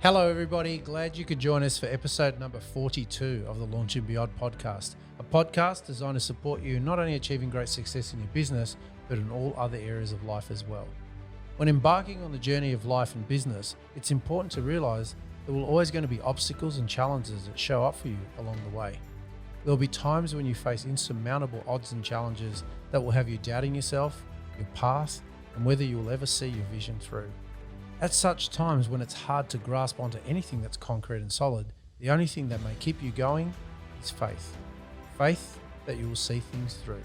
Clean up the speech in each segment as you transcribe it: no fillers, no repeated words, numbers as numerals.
Hello, everybody. Glad you could join us for episode number 42 of the Launch and Beyond podcast, a podcast designed to support you not only achieving great success in your business, but in all other areas of life as well. When embarking on the journey of life and business, it's important to realize there will always going to be obstacles and challenges that show up for you along the way. There will be times when you face insurmountable odds and challenges that will have you doubting yourself, your path, and whether you will ever see your vision through. At such times when it's hard to grasp onto anything that's concrete and solid, the only thing that may keep you going is faith. Faith that you will see things through.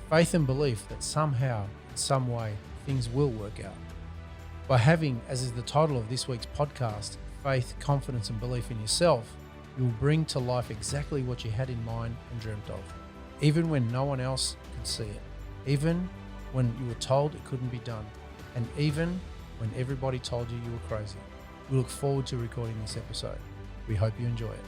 Faith and belief that somehow, in some way, things will work out. By having, as is the title of this week's podcast, faith, confidence and belief in yourself, you will bring to life exactly what you had in mind and dreamt of, even when no one else could see it, even when you were told it couldn't be done, and even when everybody told you you were crazy. We look forward to recording this episode. We hope you enjoy it.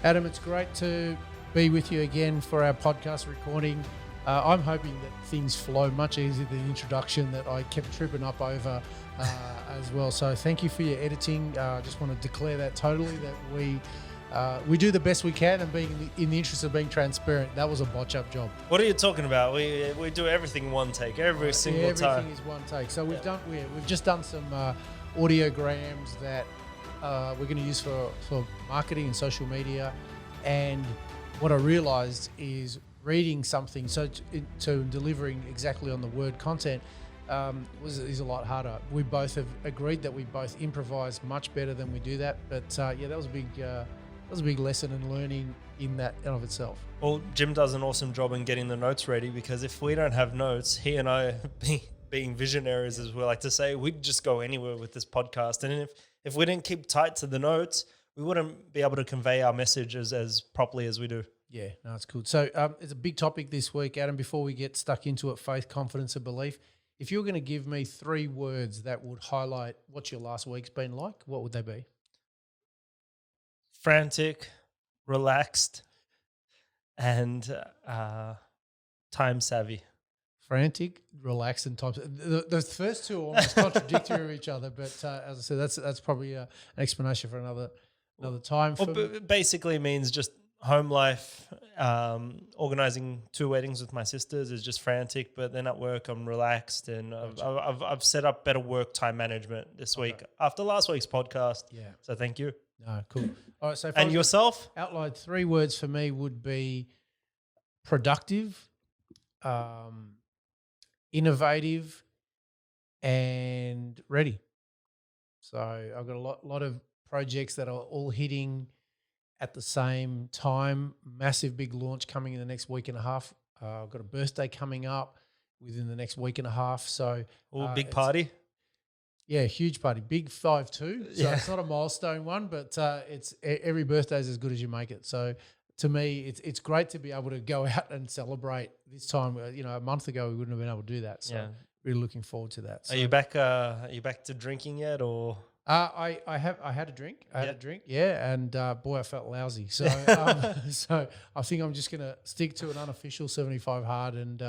Adam, it's great to be with you again for our podcast recording. I'm hoping that things flow much easier than the introduction that I kept tripping up over as well. So thank you for your editing. I just want to declare that totally, that we do the best we can, and being in the interest of being transparent, that was a botch-up job. What are you talking about? We do everything one take, every single time. Everything is one take. So we've just done some audiograms that we're going to use for marketing and social media. And what I realized is reading something to delivering exactly on the word content is a lot harder. We both have agreed that we both improvise much better than we do that. But that was a big lesson in learning in that and of itself. Well, Jim does an awesome job in getting the notes ready, because if we don't have notes, he and I, being visionaries as we like to say, we'd just go anywhere with this podcast. And if we didn't keep tight to the notes, we wouldn't be able to convey our messages as properly as we do. Yeah, no, it's cool. So it's a big topic this week, Adam. Before we get stuck into it, faith, confidence and belief, if you were going to give me 3 words that would highlight what your last week's been like, what would they be? Frantic, relaxed, and time savvy. Frantic, relaxed, and time. The first two are almost contradictory of each other, but as I said, that's probably an explanation for another time. Basically means just home life. Organizing 2 weddings with my sisters is just frantic, but then at work I'm relaxed, and I've set up better work time management this week after last week's podcast. Yeah. So thank you. No, cool. All right. So and yourself? Outlined 3 words for me would be productive, innovative, and ready. So I've got a lot of projects that are all hitting at the same time. Massive big launch coming in the next week and a half. I've got a birthday coming up within the next week and a half. So big party. Yeah, huge party. Big 5-2. So It's not a milestone one, but it's every birthday is as good as you make it. So to me, it's great to be able to go out and celebrate this time. A month ago we wouldn't have been able to do that. So really looking forward to that. So, Are you back to drinking yet, or? I had a drink. I had a drink, and boy, I felt lousy. So so I think I'm just gonna stick to an unofficial 75 hard and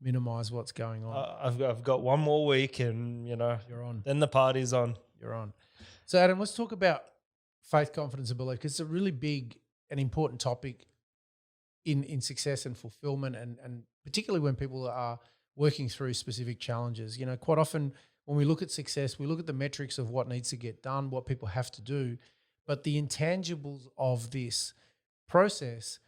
minimize what's going on. I've got 1 more week, and you're on. Then the party's on. You're on. So Adam, let's talk about faith, confidence, and belief, because it's a really big and important topic in success and fulfillment, and particularly when people are working through specific challenges. Quite often when we look at success, we look at the metrics of what needs to get done, what people have to do, but the intangibles of this process,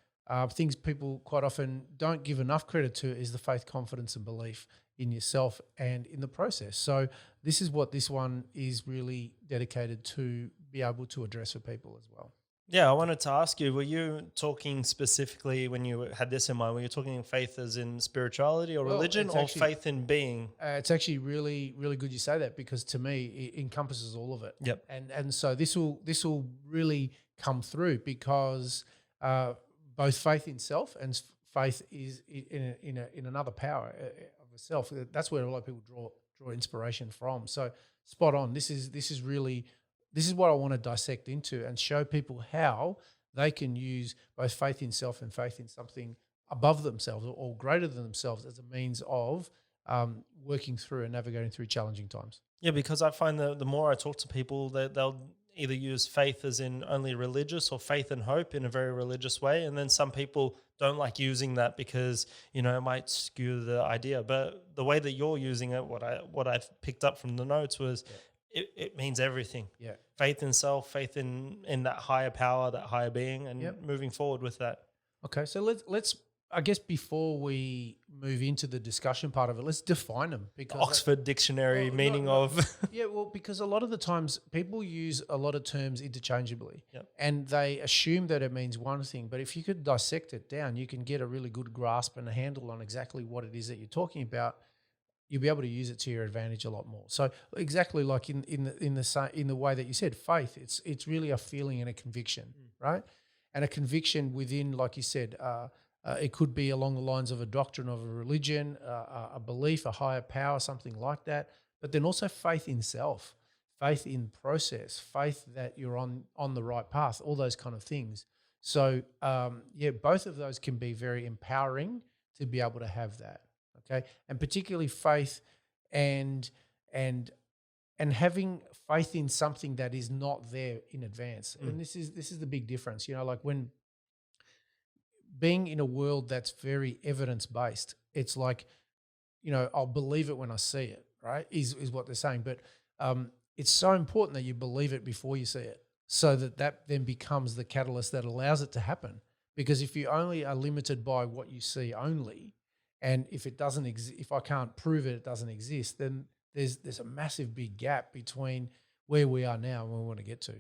things people quite often don't give enough credit to, is the faith, confidence and belief in yourself and in the process. So this is what this one is really dedicated to be able to address for people as well. Yeah, I wanted to ask you, were you talking specifically, when you had this in mind, were you talking faith as in spirituality or religion, or faith in being? It's actually really, really good you say that, because to me it encompasses all of it. Yep. And so this will really come through, because both faith in self and faith is in another power of a self. That's where a lot of people draw inspiration from. So spot on. This is what I want to dissect into and show people how they can use both faith in self and faith in something above themselves or greater than themselves as a means of working through and navigating through challenging times. Yeah, because I find that the more I talk to people, that they'll either use faith as in only religious or faith and hope in a very religious way. And then some people don't like using that because, it might skew the idea. But the way that you're using it, what I've picked up from the notes was it means everything. Yeah. Faith in self, faith in that higher power, that higher being, and moving forward with that. Okay, so let's I guess before we move into the discussion part of it, let's define them. Because Oxford Dictionary meaning of yeah, well, because a lot of the times people use a lot of terms interchangeably, Yep. and they assume that it means one thing. But if you could dissect it down, you can get a really good grasp and a handle on exactly what it is that you're talking about. You'll be able to use it to your advantage a lot more. So exactly like in the way that you said, faith. It's really a feeling and a conviction, right? And a conviction within, like you said. It could be along the lines of a doctrine of a religion, a belief, a higher power, something like that. But then also faith in self, faith in process, faith that you're on the right path, all those kind of things. So, both of those can be very empowering to be able to have that, okay? And particularly faith and having faith in something that is not there in advance. And this is the big difference, like when being in a world that's very evidence-based, it's like, I'll believe it when I see it, right, is what they're saying. But it's so important that you believe it before you see it so that then becomes the catalyst that allows it to happen. Because if you only are limited by what you see only, and if it doesn't if I can't prove it doesn't exist, then there's a massive big gap between where we are now and where we want to get to.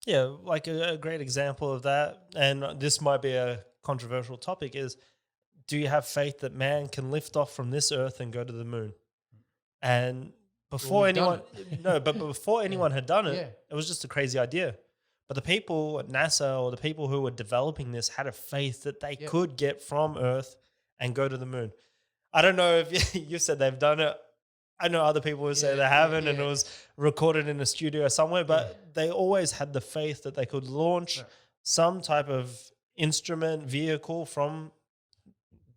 Yeah, like a great example of that, and this might be a controversial topic, is do you have faith that man can lift off from this earth and go to the moon? And before before anyone had done it, it was just a crazy idea. But the people at NASA or the people who were developing this had a faith that they could get from Earth and go to the moon. I don't know if you said they've done it. I know other people who say they haven't, and it was recorded in a studio somewhere, but they always had the faith that they could launch some type of instrument, vehicle from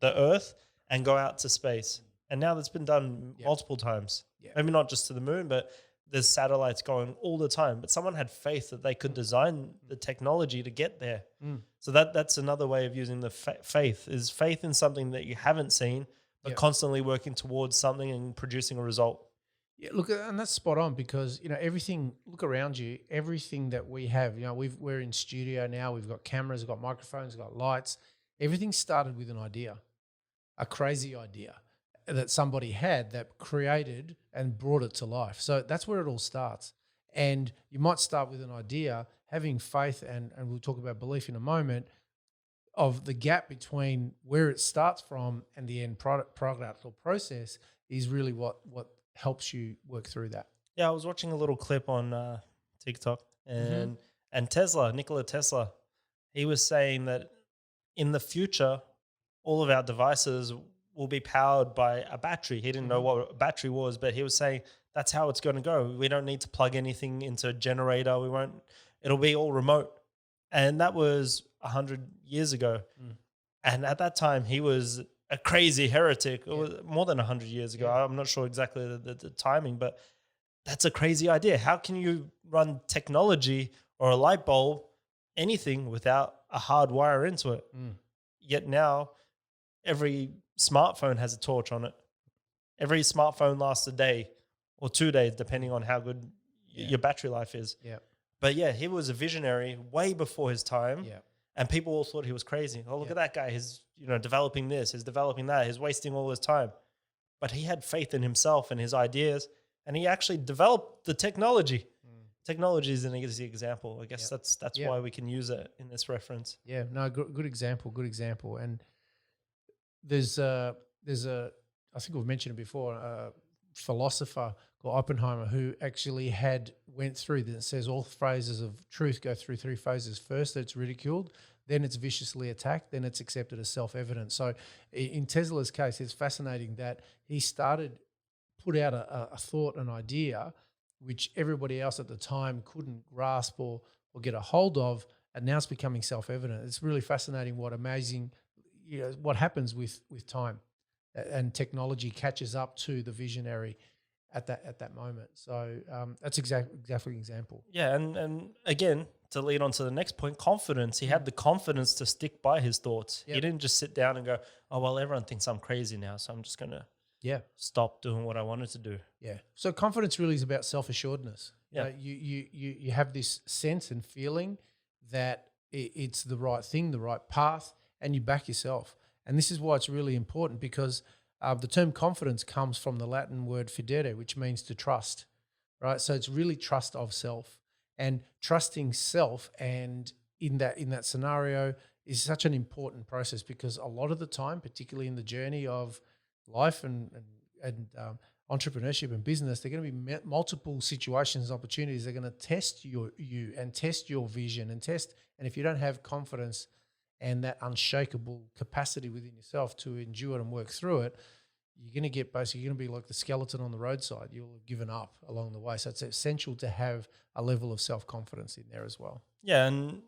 the Earth and go out to space. And now that's been done multiple times. Maybe not just to the moon, but there's satellites going all the time. But someone had faith that they could design the technology to get there. So that's another way of using the faith, is faith in something that you haven't seen, but constantly working towards something and producing a result. Yeah, look, and that's spot on, because everything. Look around you, everything that we have. We're in studio now. We've got cameras, we've got microphones, we've got lights. Everything started with an idea, a crazy idea that somebody had that created and brought it to life. So that's where it all starts. And you might start with an idea, having faith, and we'll talk about belief in a moment, of the gap between where it starts from and the end product or process is really what helps you work through that. Yeah, I was watching a little clip on TikTok, and Nikola Tesla, he was saying that in the future, all of our devices will be powered by a battery. He didn't know what a battery was, but he was saying that's how it's going to go. We don't need to plug anything into a generator. It'll be all remote. And that was 100 years ago. And at that time, he was a crazy heretic. It was more than 100 years ago. I'm not sure exactly the timing, but that's a crazy idea. How can you run technology or a light bulb, anything, without a hard wire into it? Yet now, every smartphone has a torch on it. Every smartphone lasts a day or 2 days, depending on how good your battery life is. But he was a visionary way before his time. And people all thought he was crazy. Oh, look at that guy. He's developing this, he's developing that, he's wasting all his time. But he had faith in himself and his ideas, and he actually developed the technology. Technology is an easy example. I guess that's why we can use it in this reference. Yeah, no, good example. And there's a I think we've mentioned it before, a philosopher called Oppenheimer who actually went through this. It says all phases of truth go through three phases. First, it's ridiculed, then it's viciously attacked, then it's accepted as self-evident. So in Tesla's case, it's fascinating that he put out a thought, an idea, which everybody else at the time couldn't grasp or get a hold of, and now it's becoming self-evident. It's really fascinating what happens with time. and technology catches up to the visionary at that moment. So that's exactly an example. Yeah, and again, to lead on to the next point, confidence. He had the confidence to stick by his thoughts. He Yep. didn't just sit down and go, "Oh well, everyone thinks I'm crazy now, so I'm just gonna Yeah. stop doing what I wanted to do." Yeah. So confidence really is about self-assuredness. Yeah. You have this sense and feeling that it's the right thing, the right path, and you back yourself. And this is why it's really important, because the term confidence comes from the Latin word fidere, which means to trust, right? So it's really trust of self, and trusting self. And in that scenario is such an important process, because a lot of the time, particularly in the journey of life and entrepreneurship and business, they're going to be multiple situations, opportunities. They're going to test you and test your vision and test. And if you don't have confidence and that unshakable capacity within yourself to endure and work through it, you're going to be like the skeleton on the roadside. You'll have given up along the way. So it's essential to have a level of self-confidence in there as well. Yeah, and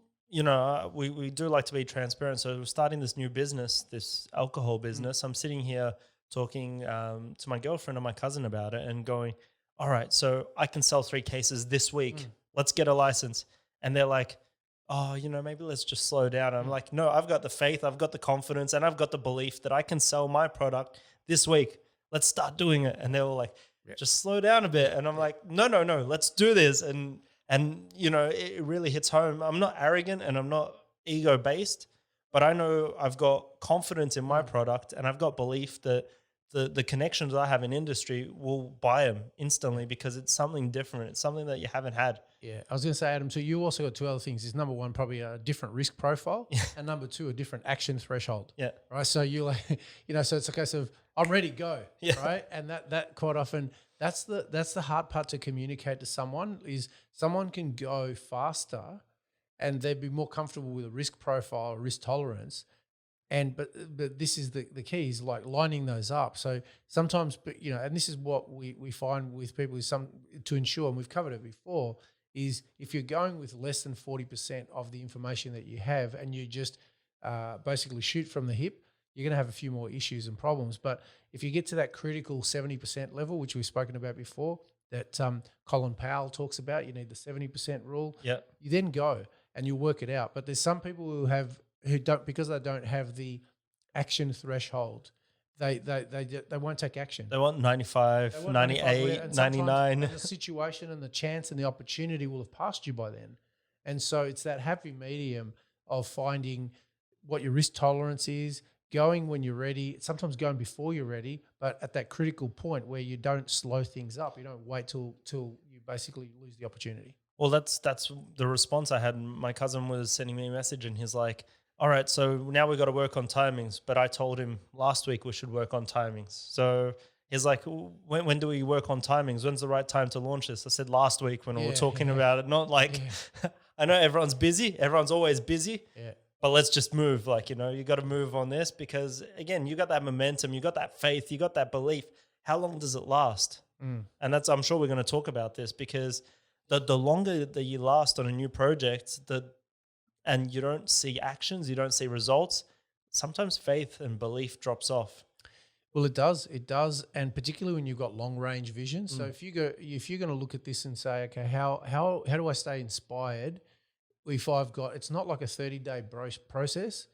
we do like to be transparent. So we're starting this new business, this alcohol business. I'm sitting here talking to my girlfriend and my cousin about it and going, all right, so I can sell 3 cases this week. Let's get a license. And they're like, oh, maybe let's just slow down. And I'm like, no, I've got the faith, I've got the confidence, and I've got the belief that I can sell my product this week. Let's start doing it. And they were like, just slow down a bit. And I'm like, no, let's do this. And it really hits home. I'm not arrogant and I'm not ego based, but I know I've got confidence in my product, and I've got belief that the connections I have in industry will buy them instantly, because it's something different. It's something that you haven't had. Yeah, I was going to say, Adam, so you also got 2 other things. Is number 1, probably a different risk profile, and number 2, a different action threshold. Yeah. Right. So you so it's a case of I'm ready, go. Yeah. Right. And that quite often, that's the hard part to communicate to someone, is someone can go faster and they'd be more comfortable with a risk profile, risk tolerance. But this is the key, is like lining those up. So sometimes, and this is what we find with people, is to ensure, and we've covered it before, is if you're going with less than 40% of the information that you have, and you just basically shoot from the hip, you're going to have a few more issues and problems. But if you get to that critical 70% level, which we've spoken about before, that Colin Powell talks about, you need the 70% rule. Yeah. You then go and you work it out. But there's some people who don't, because they don't have the action threshold, they won't take action. They want 95, They want 98, and 99. The situation and the chance and the opportunity will have passed you by then. And so it's that happy medium of finding what your risk tolerance is, going when you're ready, sometimes going before you're ready, but at that critical point where you don't slow things up. You don't wait till you basically lose the opportunity. Well, that's the response I had. My cousin was sending me a message and he's like, all right, so now we've got to work on timings. But I told him last week we should work on timings. So he's like, when do we work on timings? When's the right time to launch this? I said last week when we were talking about it. Not like, I know everyone's busy. Everyone's always busy. Yeah. But let's just move. Like, you got to move on this, because, again, you got that momentum, you got that faith, you got that belief. How long does it last? And I'm sure we're going to talk about this, because the longer that you last on a new project, and you don't see actions, you don't see results, sometimes faith and belief drops off. Well, it does, and particularly when you've got long range vision. So if you're going to look at this and say, okay, how do I stay inspired? If I've got, it's not like a 30-day process.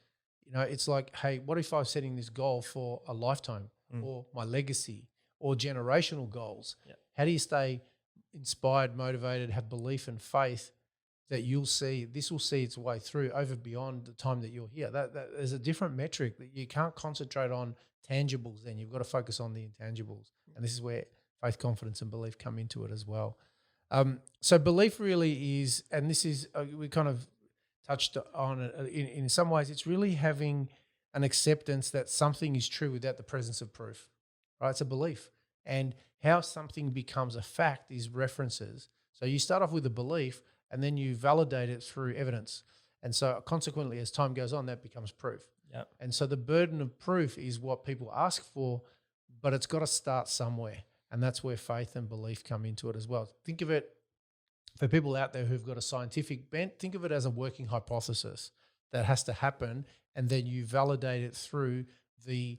It's like, hey, what if I'm setting this goal for a lifetime, or my legacy, or generational goals? Yeah. How do you stay inspired, motivated, have belief and faith that this will see its way through over beyond the time that you're here? That there's a different metric, that you can't concentrate on tangibles. Then you've got to focus on the intangibles, and this is where faith, confidence, and belief come into it as well. So belief really is, and this is, we kind of touched on it in some ways, it's really having an acceptance that something is true without the presence of proof, right? It's a belief. And how something becomes a fact is references. So you start off with a belief and then you validate it through evidence. And so consequently, as time goes on, that becomes proof. Yeah. And so the burden of proof is what people ask for, but it's got to start somewhere. And that's where faith and belief come into it as well. Think of it, for people out there who've got a scientific bent, think of it as a working hypothesis that has to happen, and then you validate it through the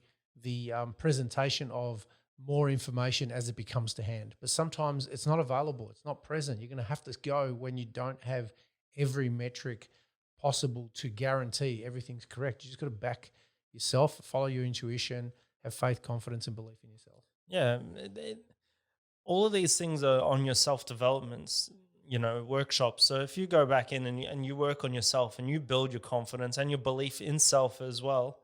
presentation of more information as it becomes to hand. But sometimes it's not available. It's not present. You're going to have to go when you don't have every metric possible to guarantee everything's correct. You just got to back yourself, follow your intuition, have faith, confidence, and belief in yourself. Yeah, all of these things are on your self-developments, workshops. So if you go back in and you work on yourself and you build your confidence and your belief in self as well,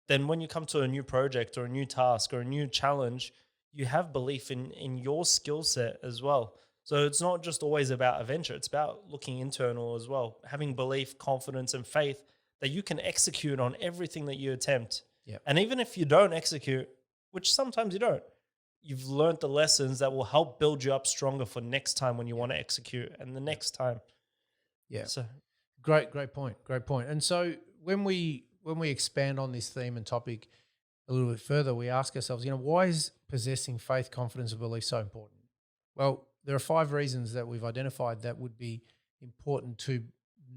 then when you come to a new project or a new task or a new challenge, you have belief in your skill set as well. So it's not just always about adventure. It's about looking internal as well, having belief, confidence, and faith that you can execute on everything that you attempt. Yeah. And even if you don't execute, which sometimes you don't, you've learned the lessons that will help build you up stronger for next time when you want to execute and the next time. Yeah. So great point. And so when we expand on this theme and topic a little bit further, we ask ourselves, why is possessing faith, confidence, and belief so important? Well, there are 5 reasons that we've identified that would be important to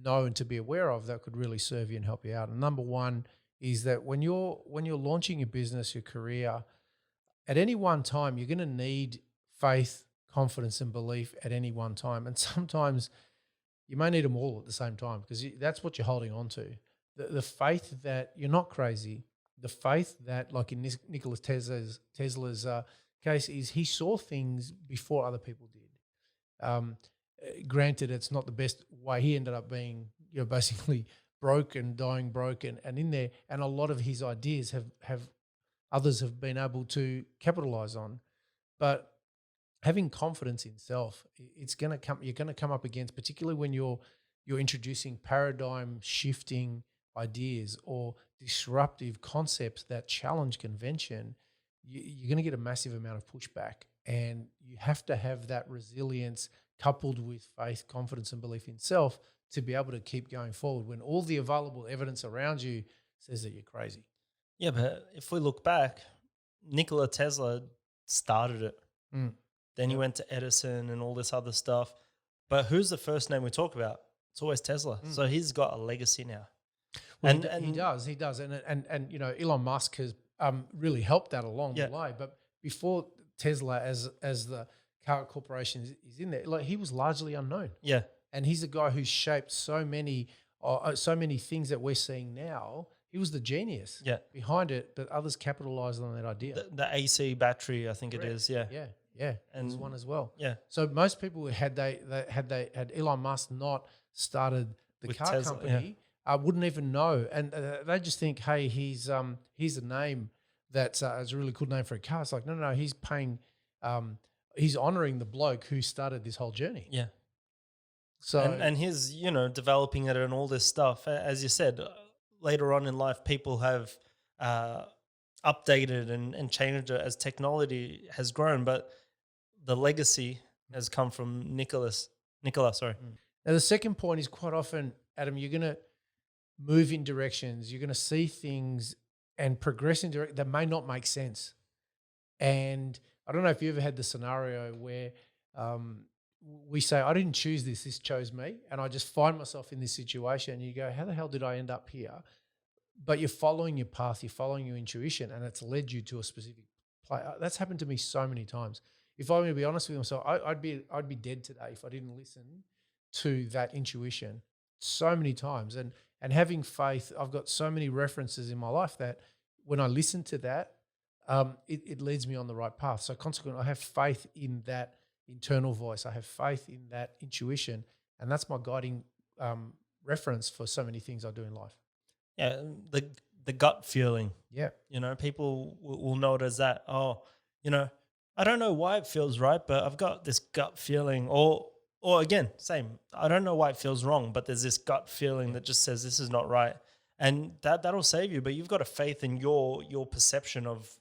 know and to be aware of that could really serve you and help you out. And number 1 is that when you're launching your business, your career, at any one time, you're going to need faith, confidence, and belief at any one time. And sometimes you may need them all at the same time because that's what you're holding on to. The faith that you're not crazy, the faith that, like in Nikola Tesla's case, is he saw things before other people did. Granted, it's not the best way. He ended up being, basically broken, dying broken, and in there, and a lot of his ideas have others have been able to capitalize on. But having confidence in self, it's going to come. You're going to come up against, particularly when you're introducing paradigm shifting ideas or disruptive concepts that challenge convention. You're going to get a massive amount of pushback, and you have to have that resilience coupled with faith, confidence, and belief in self to be able to keep going forward when all the available evidence around you says that you're crazy. Yeah, but if we look back, Nikola Tesla started it. Then he went to Edison and all this other stuff. But who's the first name we talk about? It's always Tesla. So he's got a legacy now. Well, he does. And Elon Musk has really helped that along the way. But before Tesla, as the car corporation is in there, he was largely unknown. Yeah. And he's a guy who's shaped so many things that we're seeing now. He was the genius behind it, but others capitalized on that idea. The AC battery, I think it is. Yeah. Yeah. And there's one as well. Yeah. So most people had Elon Musk not started the With car Tesla, company, wouldn't even know, and they just think, hey, he's a name that's a really cool name for a car. It's like no, he's paying, he's honoring the bloke who started this whole journey. Yeah. So and he's developing it and all this stuff. As you said, later on in life, people have updated and changed it as technology has grown, but the legacy has come from Nicola. Sorry. Now the second point is quite often, Adam, you're going to move in directions. You're going to see things and progress in direction that may not make sense. And I don't know if you ever had the scenario where we say, I didn't choose this chose me. And I just find myself in this situation. And you go, how the hell did I end up here? But you're following your path, you're following your intuition, and it's led you to a specific place. That's happened to me so many times. If I'm going to be honest with myself, I'd be dead today if I didn't listen to that intuition so many times. And having faith, I've got so many references in my life that when I listen to that, it leads me on the right path. So consequently, I have faith in that internal voice. I have faith in that intuition, and that's my guiding reference for so many things I do in life. Yeah, the gut feeling. Yeah. People will know it as that. Oh, I don't know why it feels right, but I've got this gut feeling. Or again, same. I don't know why it feels wrong, but there's this gut feeling that just says this is not right. And that'll save you. But you've got a faith in your perception of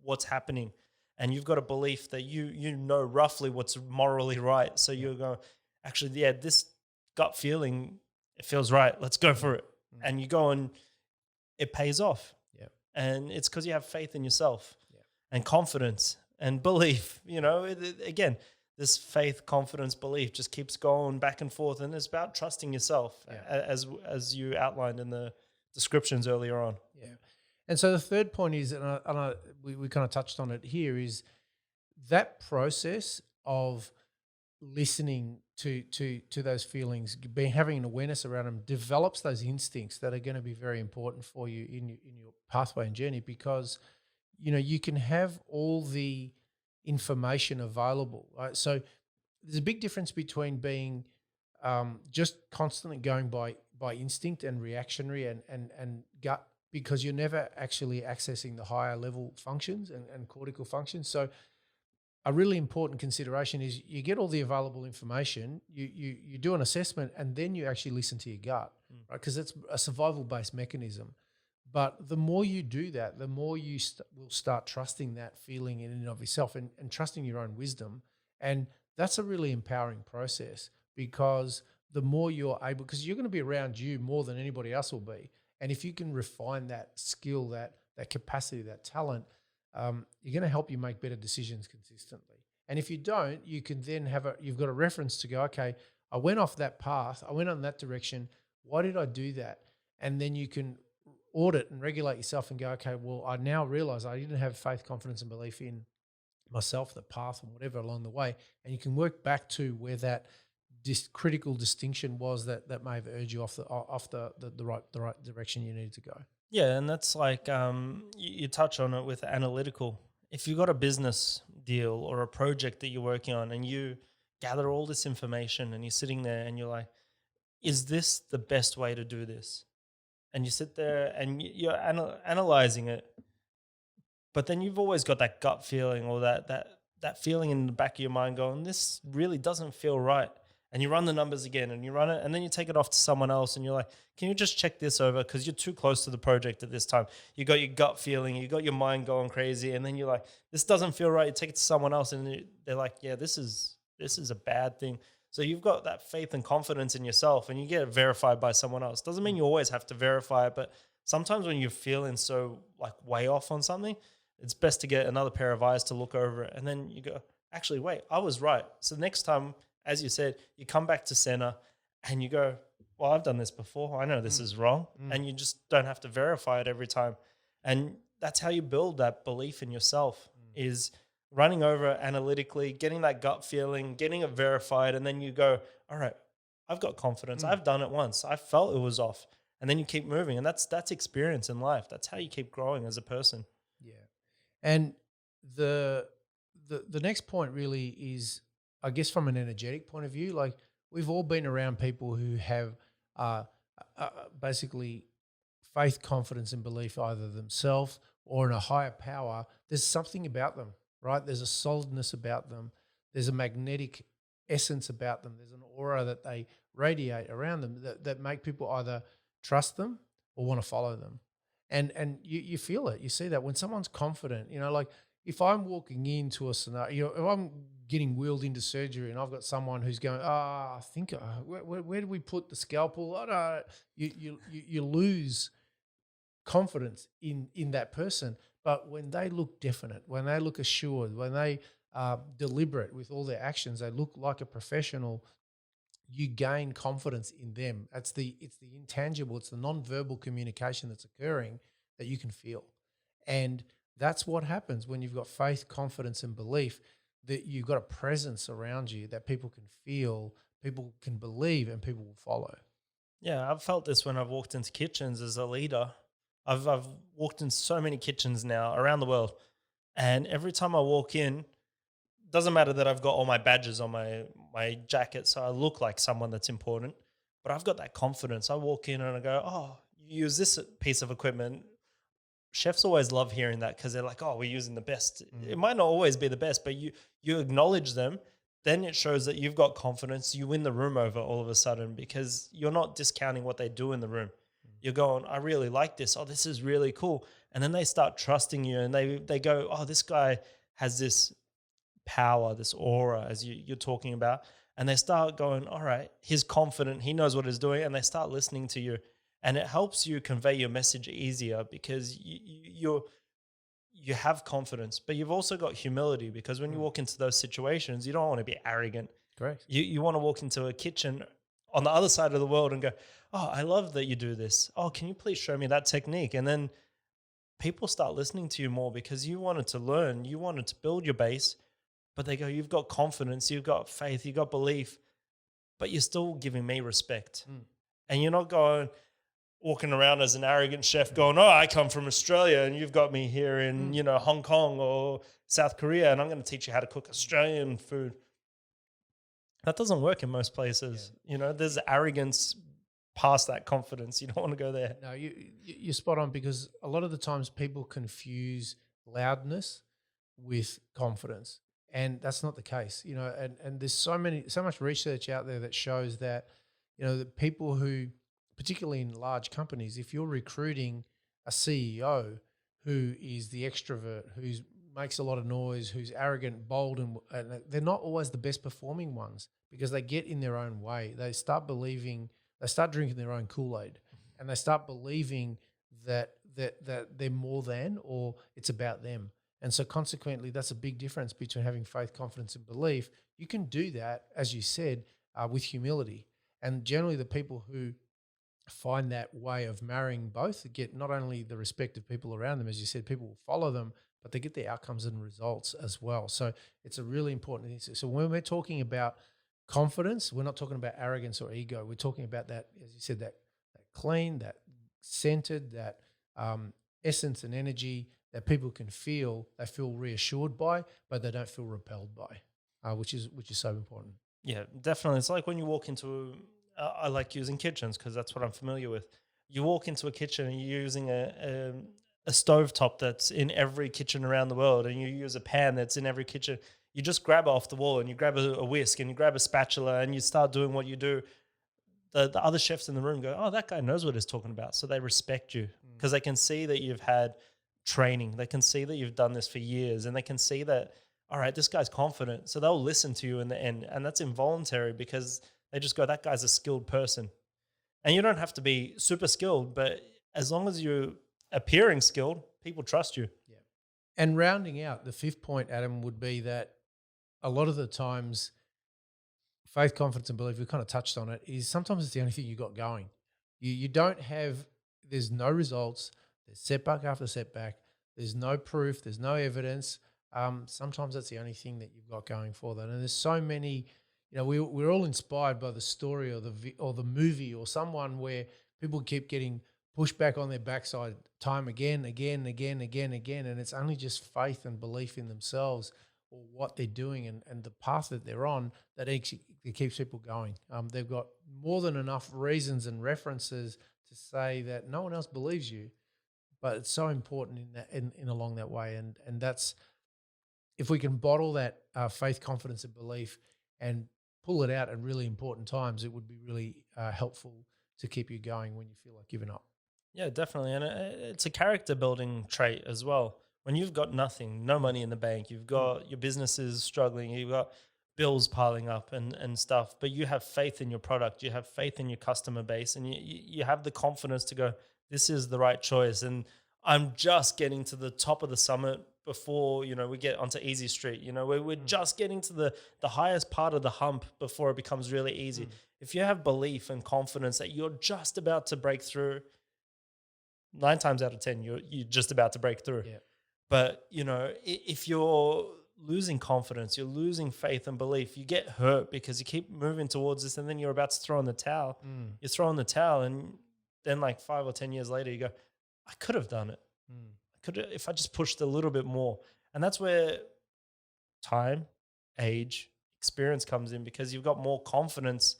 what's happening. And you've got a belief that you know roughly what's morally right. So you go, actually, yeah, this gut feeling, it feels right. Let's go for it. And you go and it pays off. Yeah. And it's because you have faith in yourself and confidence and belief. Again, this faith, confidence, belief just keeps going back and forth. And it's about trusting yourself as you outlined in the descriptions earlier on. Yeah. And so the third point is, we kind of touched on it here, is that process of listening to those feelings, having an awareness around them, develops those instincts that are going to be very important for you in your pathway and journey, because you can have all the information available, right? So there's a big difference between being just constantly going by instinct and reactionary and gut, because you're never actually accessing the higher level functions and cortical functions. So a really important consideration is you get all the available information, you do an assessment, and then you actually listen to your gut, right? Because it's a survival based mechanism. But the more you do that, the more you will start trusting that feeling in and of yourself, and trusting your own wisdom. And that's a really empowering process, because the more you're able, because you're going to be around you more than anybody else will be. And if you can refine that skill, that capacity, that talent, you're going to help you make better decisions consistently. And if you don't, you can then you've got a reference to go, okay, I went off that path, I went on that direction. Why did I do that? And then you can audit and regulate yourself and go, okay, well, I now realize I didn't have faith, confidence, and belief in myself, the path, and whatever along the way. And you can work back to where that critical distinction was that may have urged you off the right direction you needed to go. Yeah, and that's like you touch on it with analytical. If you got a business deal or a project that you're working on, and you gather all this information, and you're sitting there and you're like, is this the best way to do this? And you sit there and you're analyzing it, but then you've always got that gut feeling, or that feeling in the back of your mind going, this really doesn't feel right. And you run the numbers again, and you run it, and then you take it off to someone else, and you're like, can you just check this over? Because you're too close to the project at this time. You got your gut feeling, you got your mind going crazy, and then you're like, this doesn't feel right. You take it to someone else, and they're like, yeah, this is a bad thing. So you've got that faith and confidence in yourself, and you get it verified by someone else. Doesn't mean you always have to verify it, but sometimes when you're feeling so like way off on something, it's best to get another pair of eyes to look over it. And then you go, actually, wait, I was right. So next time, as you said, you come back to center and you go, well, I've done this before. I know this is wrong. And you just don't have to verify it every time. And that's how you build that belief in yourself, is running over it analytically, getting that gut feeling, getting it verified. And then you go, all right, I've got confidence. I've done it once. I felt it was off. And then you keep moving. And that's experience in life. That's how you keep growing as a person. Yeah. And the next point really is, I guess, from an energetic point of view, like we've all been around people who have basically faith, confidence, and belief either themselves or in a higher power. There's something about them, right? There's a solidness about them. There's a magnetic essence about them. There's an aura that they radiate around them that make people either trust them or want to follow them. And you feel it. You see that when someone's confident, like if I'm walking into a scenario, if I'm getting wheeled into surgery and I've got someone who's going, I think, where do we put the scalpel? I don't. You lose confidence in that person. But when they look definite, when they look assured, when they are deliberate with all their actions, they look like a professional. You gain confidence in them. It's the intangible, it's the non-verbal communication that's occurring that you can feel. And that's what happens when you've got faith, confidence, and belief, that you've got a presence around you that people can feel, people can believe, and people will follow. Yeah, I've felt this when I've walked into kitchens as a leader. I've walked in so many kitchens now around the world, and every time I walk in, doesn't matter that I've got all my badges on my jacket, so I look like someone that's important, but I've got that confidence. I walk in and I go, oh, you use this piece of equipment. Chefs always love hearing that, because they're like, oh, we're using the best. It might not always be the best, but you acknowledge them. Then it shows that you've got confidence. You win the room over all of a sudden, because you're not discounting what they do in the room. You're going, I really like this. Oh, this is really cool. And then they start trusting you, and they go, oh, this guy has this power, this aura, as you're talking about. And they start going, all right, he's confident. He knows what he's doing. And they start listening to you. And it helps you convey your message easier, because you have confidence, but you've also got humility, because when you walk into those situations, you don't want to be arrogant. Correct. You want to walk into a kitchen on the other side of the world and go, oh, I love that you do this. Oh, can you please show me that technique? And then people start listening to you more because you wanted to learn, you wanted to build your base, but they go, you've got confidence, you've got faith, you've got belief, but you're still giving me respect. Mm. And you're not going, walking around as an arrogant chef going, oh, I come from Australia and you've got me here in, Hong Kong or South Korea and I'm going to teach you how to cook Australian food. That doesn't work in most places. There's arrogance past that confidence. You don't want to go there. No, you're spot on, because a lot of the times people confuse loudness with confidence, and that's not the case. And there's so much research out there that shows that, the people who, particularly in large companies, if you're recruiting a CEO who is the extrovert, who makes a lot of noise, who's arrogant, bold, and they're not always the best performing ones, because they get in their own way. They start drinking their own Kool-Aid, and they start believing that they're more than, or it's about them. And so consequently, that's a big difference between having faith, confidence, and belief. You can do that, as you said, with humility. And generally the people who find that way of marrying both get not only the respect of people around them, as you said, people will follow them, but they get the outcomes and results as well. So it's a really important thing. So when we're talking about confidence, we're not talking about arrogance or ego. We're talking about that, as you said, that clean, that centered, that essence and energy that people can feel. They feel reassured by, but they don't feel repelled by, which is so important. Yeah, definitely. It's like when you walk into I like using kitchens because that's what I'm familiar with. You walk into a kitchen and you're using a stovetop that's in every kitchen around the world, and you use a pan that's in every kitchen. You just grab it off the wall and you grab a whisk and you grab a spatula and you start doing what you do. The other chefs in the room go, oh, that guy knows what he's talking about. So they respect you because they can see that you've had training. They can see that you've done this for years, and they can see that, all right, this guy's confident. So they'll listen to you in the end. And that's involuntary because they just go, that guy's a skilled person. And you don't have to be super skilled, but as long as you're appearing skilled, people trust you. Yeah. And rounding out, the fifth point, Adam, would be that a lot of the times faith, confidence, and belief, we kind of touched on it, is sometimes it's the only thing you got going. You don't have, there's no results, there's setback after setback, there's no proof, there's no evidence. Sometimes that's the only thing that you've got going for that. And there's so many, we're all inspired by the story or the movie or someone where people keep getting pushed back on their backside time again, and it's only just faith and belief in themselves or what they're doing and the path that they're on that keeps people going. They've got more than enough reasons and references to say that no one else believes you, but it's so important in along that way. And that's, if we can bottle that faith, confidence, and belief and pull it out at really important times, it would be really helpful to keep you going when you feel like giving up. Yeah, definitely. And it's a character building trait as well. When you've got nothing, no money in the bank, you've got your business is struggling, you've got bills piling up and stuff, but you have faith in your product, you have faith in your customer base, and you have the confidence to go, this is the right choice. And I'm just getting to the top of the summit before, we get onto easy street. We're just getting to the highest part of the hump before it becomes really easy. If you have belief and confidence that you're just about to break through, 9 times out of 10, you're just about to break through. Yeah. But, if you're losing confidence, you're losing faith and belief, you get hurt because you keep moving towards this and then you're about to throw in the towel. You throw in the towel and then like 5 or 10 years later, you go, I could have done it. I could have, if I just pushed a little bit more. And that's where time, age, experience comes in, because you've got more confidence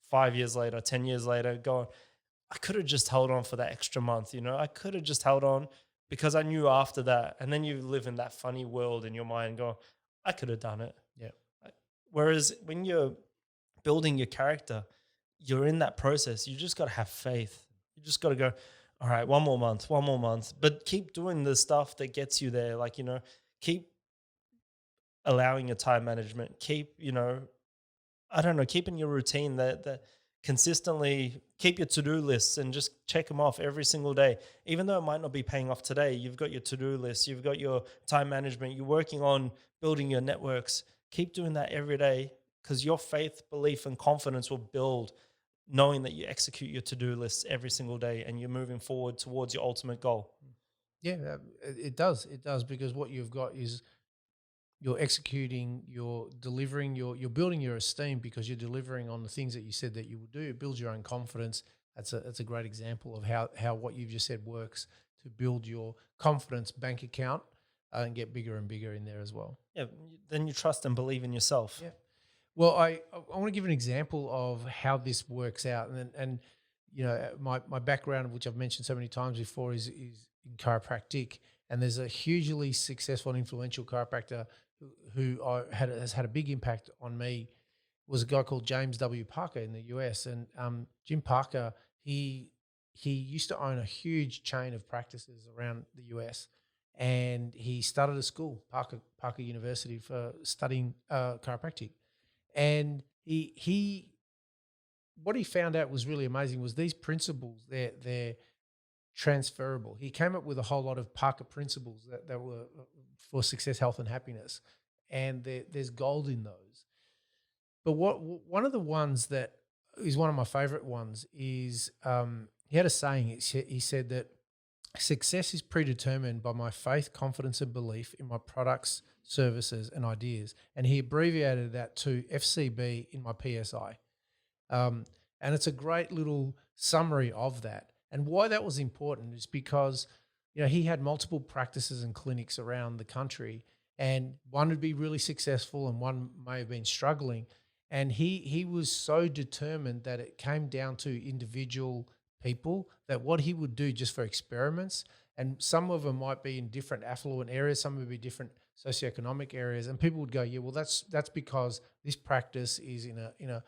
5 years later, 10 years later, going, I could have just held on for that extra month. I could have just held on because I knew after that. And then you live in that funny world in your mind going, I could have done it. Yeah. Whereas when you're building your character, you're in that process. You just got to have faith. You just got to go, all right, one more month, but keep doing the stuff that gets you there. Like, keep allowing your time management, keep, keeping your routine that consistently keep your to-do lists and just check them off every single day. Even though it might not be paying off today, you've got your to-do list, you've got your time management, you're working on building your networks. Keep doing that every day, because your faith, belief, and confidence will build knowing that you execute your to-do lists every single day and you're moving forward towards your ultimate goal. Yeah, it does. It does, because what you've got is you're executing, you're delivering, you're building your esteem because you're delivering on the things that you said that you would do. It builds your own confidence. That's a great example of how what you've just said works to build your confidence bank account, and get bigger and bigger in there as well. Yeah, then you trust and believe in yourself. Yeah. Well, I want to give an example of how this works out, and my background, which I've mentioned so many times before, is in chiropractic, and there's a hugely successful and influential chiropractor has had a big impact on me. Was a guy called James W. Parker in the US, and Jim Parker, he used to own a huge chain of practices around the US, and he started a school, Parker University, for studying chiropractic. And he what he found out was really amazing was these principles, they're transferable. He came up with a whole lot of Parker principles that were for success, health, and happiness, and there's gold in those. But one of the ones that is one of my favorite ones is, he had a saying. He said that success is predetermined by my faith, confidence, and belief in my products, services, and ideas. And he abbreviated that to FCB in my PSI. And it's a great little summary of that. And why that was important is because, he had multiple practices and clinics around the country, and one would be really successful and one may have been struggling. And he was so determined that it came down to individual people, that what he would do just for experiments, and some of them might be in different affluent areas, some would be different socioeconomic areas, and people would go, yeah, well, that's because this practice is in a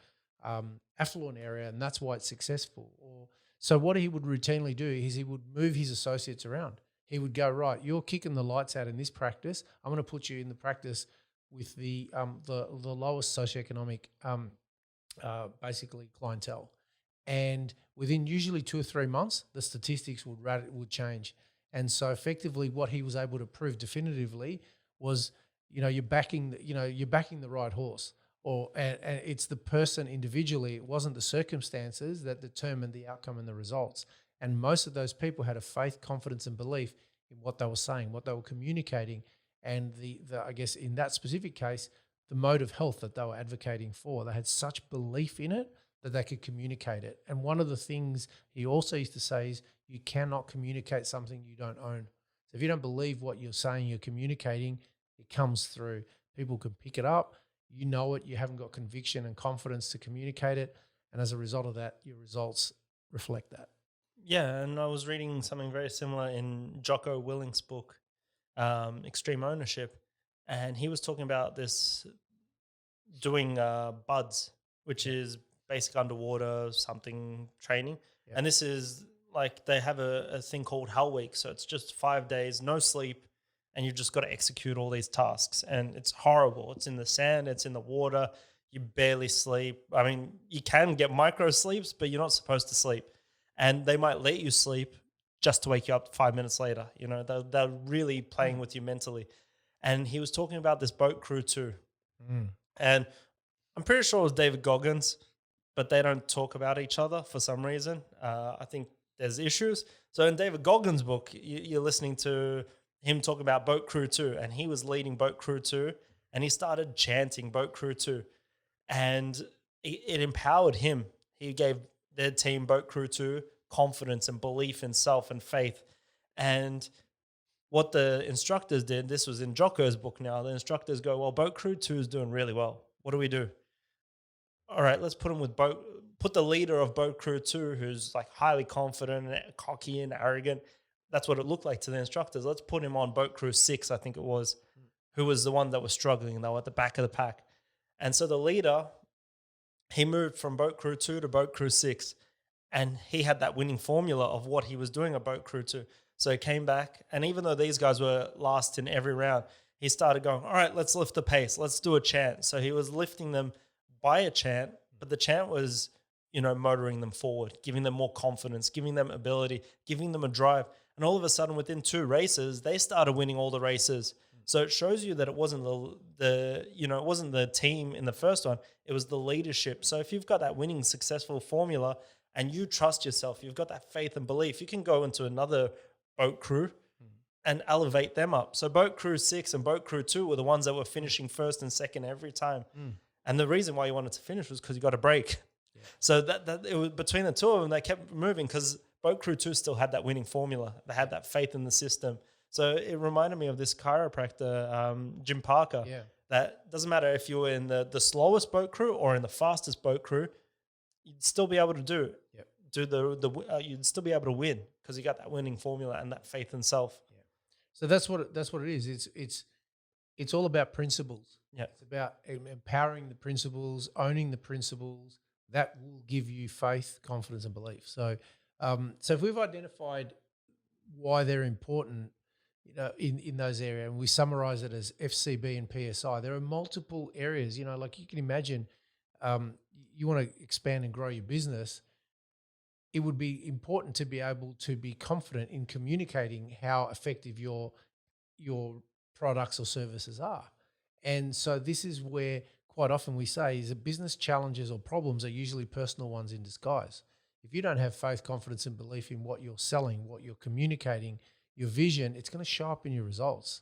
affluent area, and that's why it's successful. Or so what he would routinely do is he would move his associates around. He would go, right, you're kicking the lights out in this practice. I'm going to put you in the practice with the lowest socioeconomic basically clientele. And within usually 2 or 3 months, the statistics would change. And so effectively, what he was able to prove definitively was, you're backing the right horse, and it's the person individually. It wasn't the circumstances that determined the outcome and the results. And most of those people had a faith, confidence, and belief in what they were saying, what they were communicating, and the I guess in that specific case, the mode of health that they were advocating for. They had such belief in it that they could communicate it. And one of the things he also used to say is, you cannot communicate something you don't own. So if you don't believe what you're saying, you're communicating, it comes through. People can pick it up. You know it. You haven't got conviction and confidence to communicate it. And as a result of that, your results reflect that. Yeah, and I was reading something very similar in Jocko Willink's book, Extreme Ownership, and he was talking about this doing buds, which is basic underwater something training. Yep. And this is like they have a thing called Hell Week. So it's just 5 days, no sleep, and you've just got to execute all these tasks. And it's horrible. It's in the sand, it's in the water, you barely sleep. I mean, you can get micro sleeps, but you're not supposed to sleep. And they might let you sleep just to wake you up 5 minutes later. They're really playing with you mentally. And he was talking about this boat crew too. And I'm pretty sure it was David Goggins, but they don't talk about each other for some reason. I think there's issues. So in David Goggins' book, you're listening to him talk about Boat Crew 2, and he was leading Boat Crew 2, and he started chanting Boat Crew 2, and it empowered him. He gave their team, Boat Crew 2, confidence and belief in self and faith. And what the instructors did, this was in Jocko's book now, the instructors go, well, Boat Crew 2 is doing really well. What do we do? All right, let's put him with put the leader of Boat Crew 2, who's like highly confident and cocky and arrogant. That's what it looked like to the instructors. Let's put him on Boat Crew 6, I think it was, who was the one that was struggling. They were at the back of the pack. And so the leader, he moved from Boat Crew 2 to Boat Crew 6. And he had that winning formula of what he was doing at Boat Crew 2. So he came back. And even though these guys were last in every round, he started going, all right, let's lift the pace. Let's do a chant. So he was lifting them by a chant, but the chant was, motoring them forward, giving them more confidence, giving them ability, giving them a drive. And all of a sudden, within 2 races, they started winning all the races. So it shows you that it wasn't it wasn't the team in the first one, it was the leadership. So if you've got that winning, successful formula and you trust yourself, you've got that faith and belief, you can go into another boat crew and elevate them up. So boat crew 6 and boat crew 2 were the ones that were finishing first and second every time. And the reason why you wanted to finish was because you got a break. Yeah. So that it was between the two of them, they kept moving because boat crew 2 still had that winning formula. They had that faith in the system. So it reminded me of this chiropractor, Jim Parker. Yeah. That doesn't matter if you were in the slowest boat crew or in the fastest boat crew, you'd still be able to Yep. you'd still be able to win because you got that winning formula and that faith in self. Yeah. So that's what it is. It's all about principles. Yeah. It's about empowering the principles, owning the principles that will give you faith, confidence, and belief. So, so if we've identified why they're important, in those areas, and we summarize it as FCB and PSI, there are multiple areas. Like you can imagine, you want to expand and grow your business. It would be important to be able to be confident in communicating how effective your products or services are. And so this is where quite often we say is that business challenges or problems are usually personal ones in disguise. If you don't have faith, confidence, and belief in what you're selling, what you're communicating, your vision, it's going to show up in your results.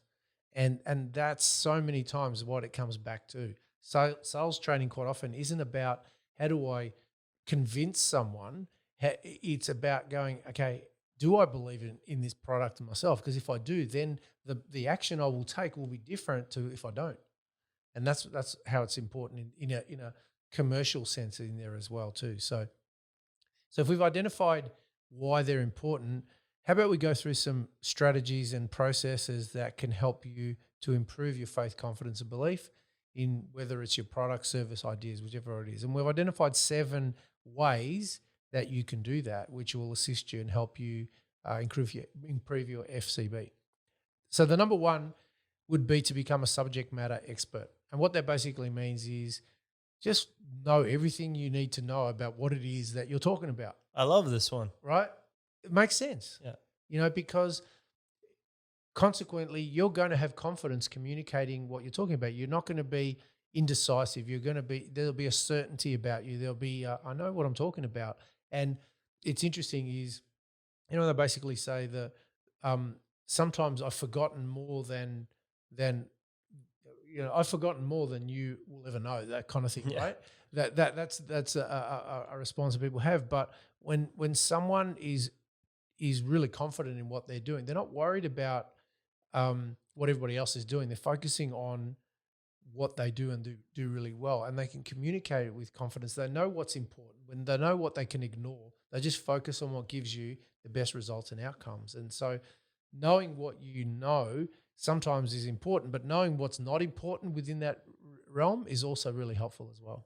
And that's so many times what it comes back to. So sales training quite often isn't about how do I convince someone. It's about going, okay, do I believe in this product myself? Because if I do, then the action I will take will be different to if I don't. And that's how it's important in a commercial sense in there as well too. So if we've identified why they're important, how about we go through some strategies and processes that can help you to improve your faith, confidence, and belief in whether it's your product, service, ideas, whichever it is. And we've identified 7 ways that you can do that, which will assist you and help you improve your FCB. So the number 1 would be to become a subject matter expert. And what that basically means is just know everything you need to know about what it is that you're talking about. I love this one. Right? It makes sense. Yeah. Because consequently, you're going to have confidence communicating what you're talking about. You're not going to be indecisive. There'll be a certainty about you. There'll be, I know what I'm talking about. And it's interesting is, they basically say that sometimes I've forgotten more than I've forgotten more than you will ever know, that kind of thing, right? That's a response that people have. But when someone is really confident in what they're doing, they're not worried about what everybody else is doing. They're focusing on what they do and do really well, and they can communicate it with confidence. They know what's important. When they know what they can ignore, they just focus on what gives you the best results and outcomes. And so knowing what you know sometimes is important, but knowing what's not important within that realm is also really helpful as well.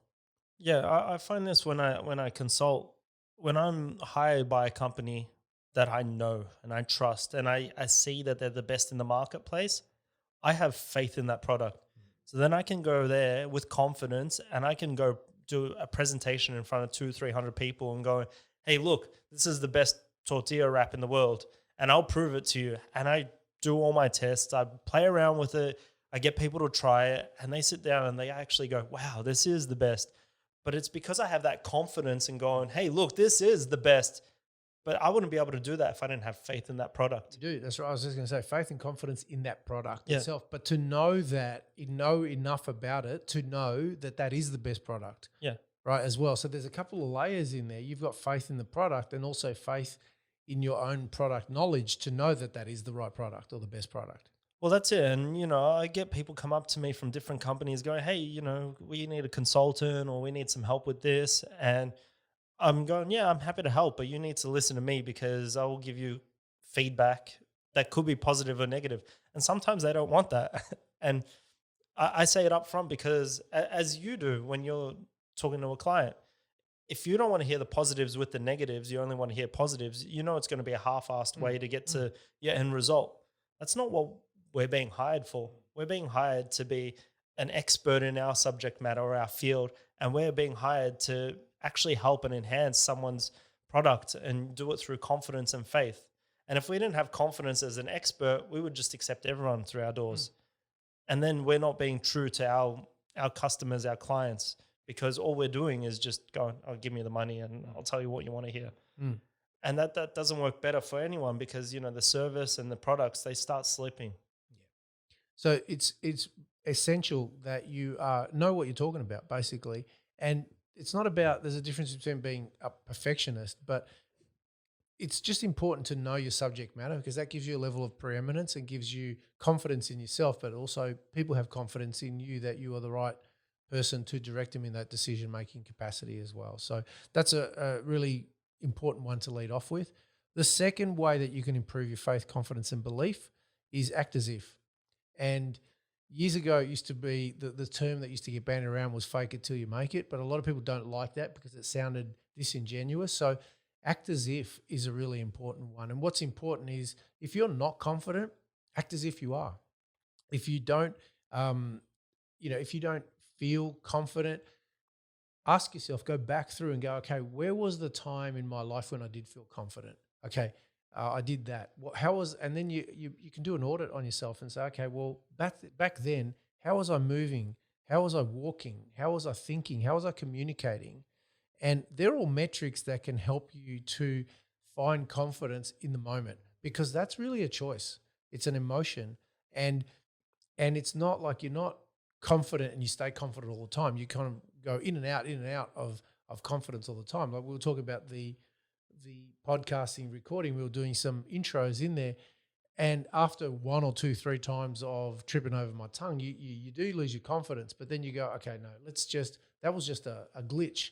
Yeah, I find this when I consult, when I'm hired by a company that I know and I trust and I see that they're the best in the marketplace, I have faith in that product. So then I can go there with confidence and I can go do a presentation in front of 200-300 people and go, hey, look, this is the best tortilla wrap in the world. And I'll prove it to you. And I do all my tests. I play around with it. I get people to try it and they sit down and they actually go, wow, this is the best. But it's because I have that confidence in going, hey, look, this is the best. But I wouldn't be able to do that if I didn't have faith in that product. You do. That's right. I was just going to say faith and confidence in that product itself, but to know enough about it to know that is the best product. Yeah. Right. As well. So there's a couple of layers in there. You've got faith in the product and also faith in your own product knowledge to know that is the right product or the best product. Well, that's it. And, I get people come up to me from different companies going, hey, we need a consultant or we need some help with this. And I'm going, yeah, I'm happy to help, but you need to listen to me because I will give you feedback that could be positive or negative. And sometimes they don't want that. And I say it up front because as you do when you're talking to a client, if you don't want to hear the positives with the negatives, you only want to hear positives, it's going to be a half-assed way to get to your end result. That's not what we're being hired for. We're being hired to be an expert in our subject matter or our field, and we're being hired to actually help and enhance someone's product and do it through confidence and faith. And if we didn't have confidence as an expert, we would just accept everyone through our doors. And then we're not being true to our customers, our clients, because all we're doing is just going, oh, give me the money and I'll tell you what you want to hear. And that doesn't work better for anyone because, the service and the products, they start slipping. So it's essential that you know what you're talking about, basically. And it's not about, there's a difference between being a perfectionist, but it's just important to know your subject matter, because that gives you a level of preeminence and gives you confidence in yourself, but also people have confidence in you that you are the right person to direct them in that decision-making capacity as well. So that's a really important one to lead off with. The second way that you can improve your faith, confidence, and belief is act as if. And years ago, it used to be the term that used to get bandied around was fake it till you make it. But a lot of people don't like that because it sounded disingenuous. So act as if is a really important one. And what's important is if you're not confident, act as if you are. If you don't, if you don't feel confident, ask yourself, go back through and go, okay, where was the time in my life when I did feel confident? Okay, I did that. How was, and then you can do an audit on yourself and say, okay, well, back then, how was I moving? How was I walking? How was I thinking? How was I communicating? And they're all metrics that can help you to find confidence in the moment, because that's really a choice. It's an emotion. And it's not like you're not confident and you stay confident all the time. You kind of go in and out of confidence all the time. Like we were talking about the podcasting recording, we were doing some intros in there, and after 1 or 2, 3 times of tripping over my tongue, you do lose your confidence. But then you go, okay, no, that was just a glitch.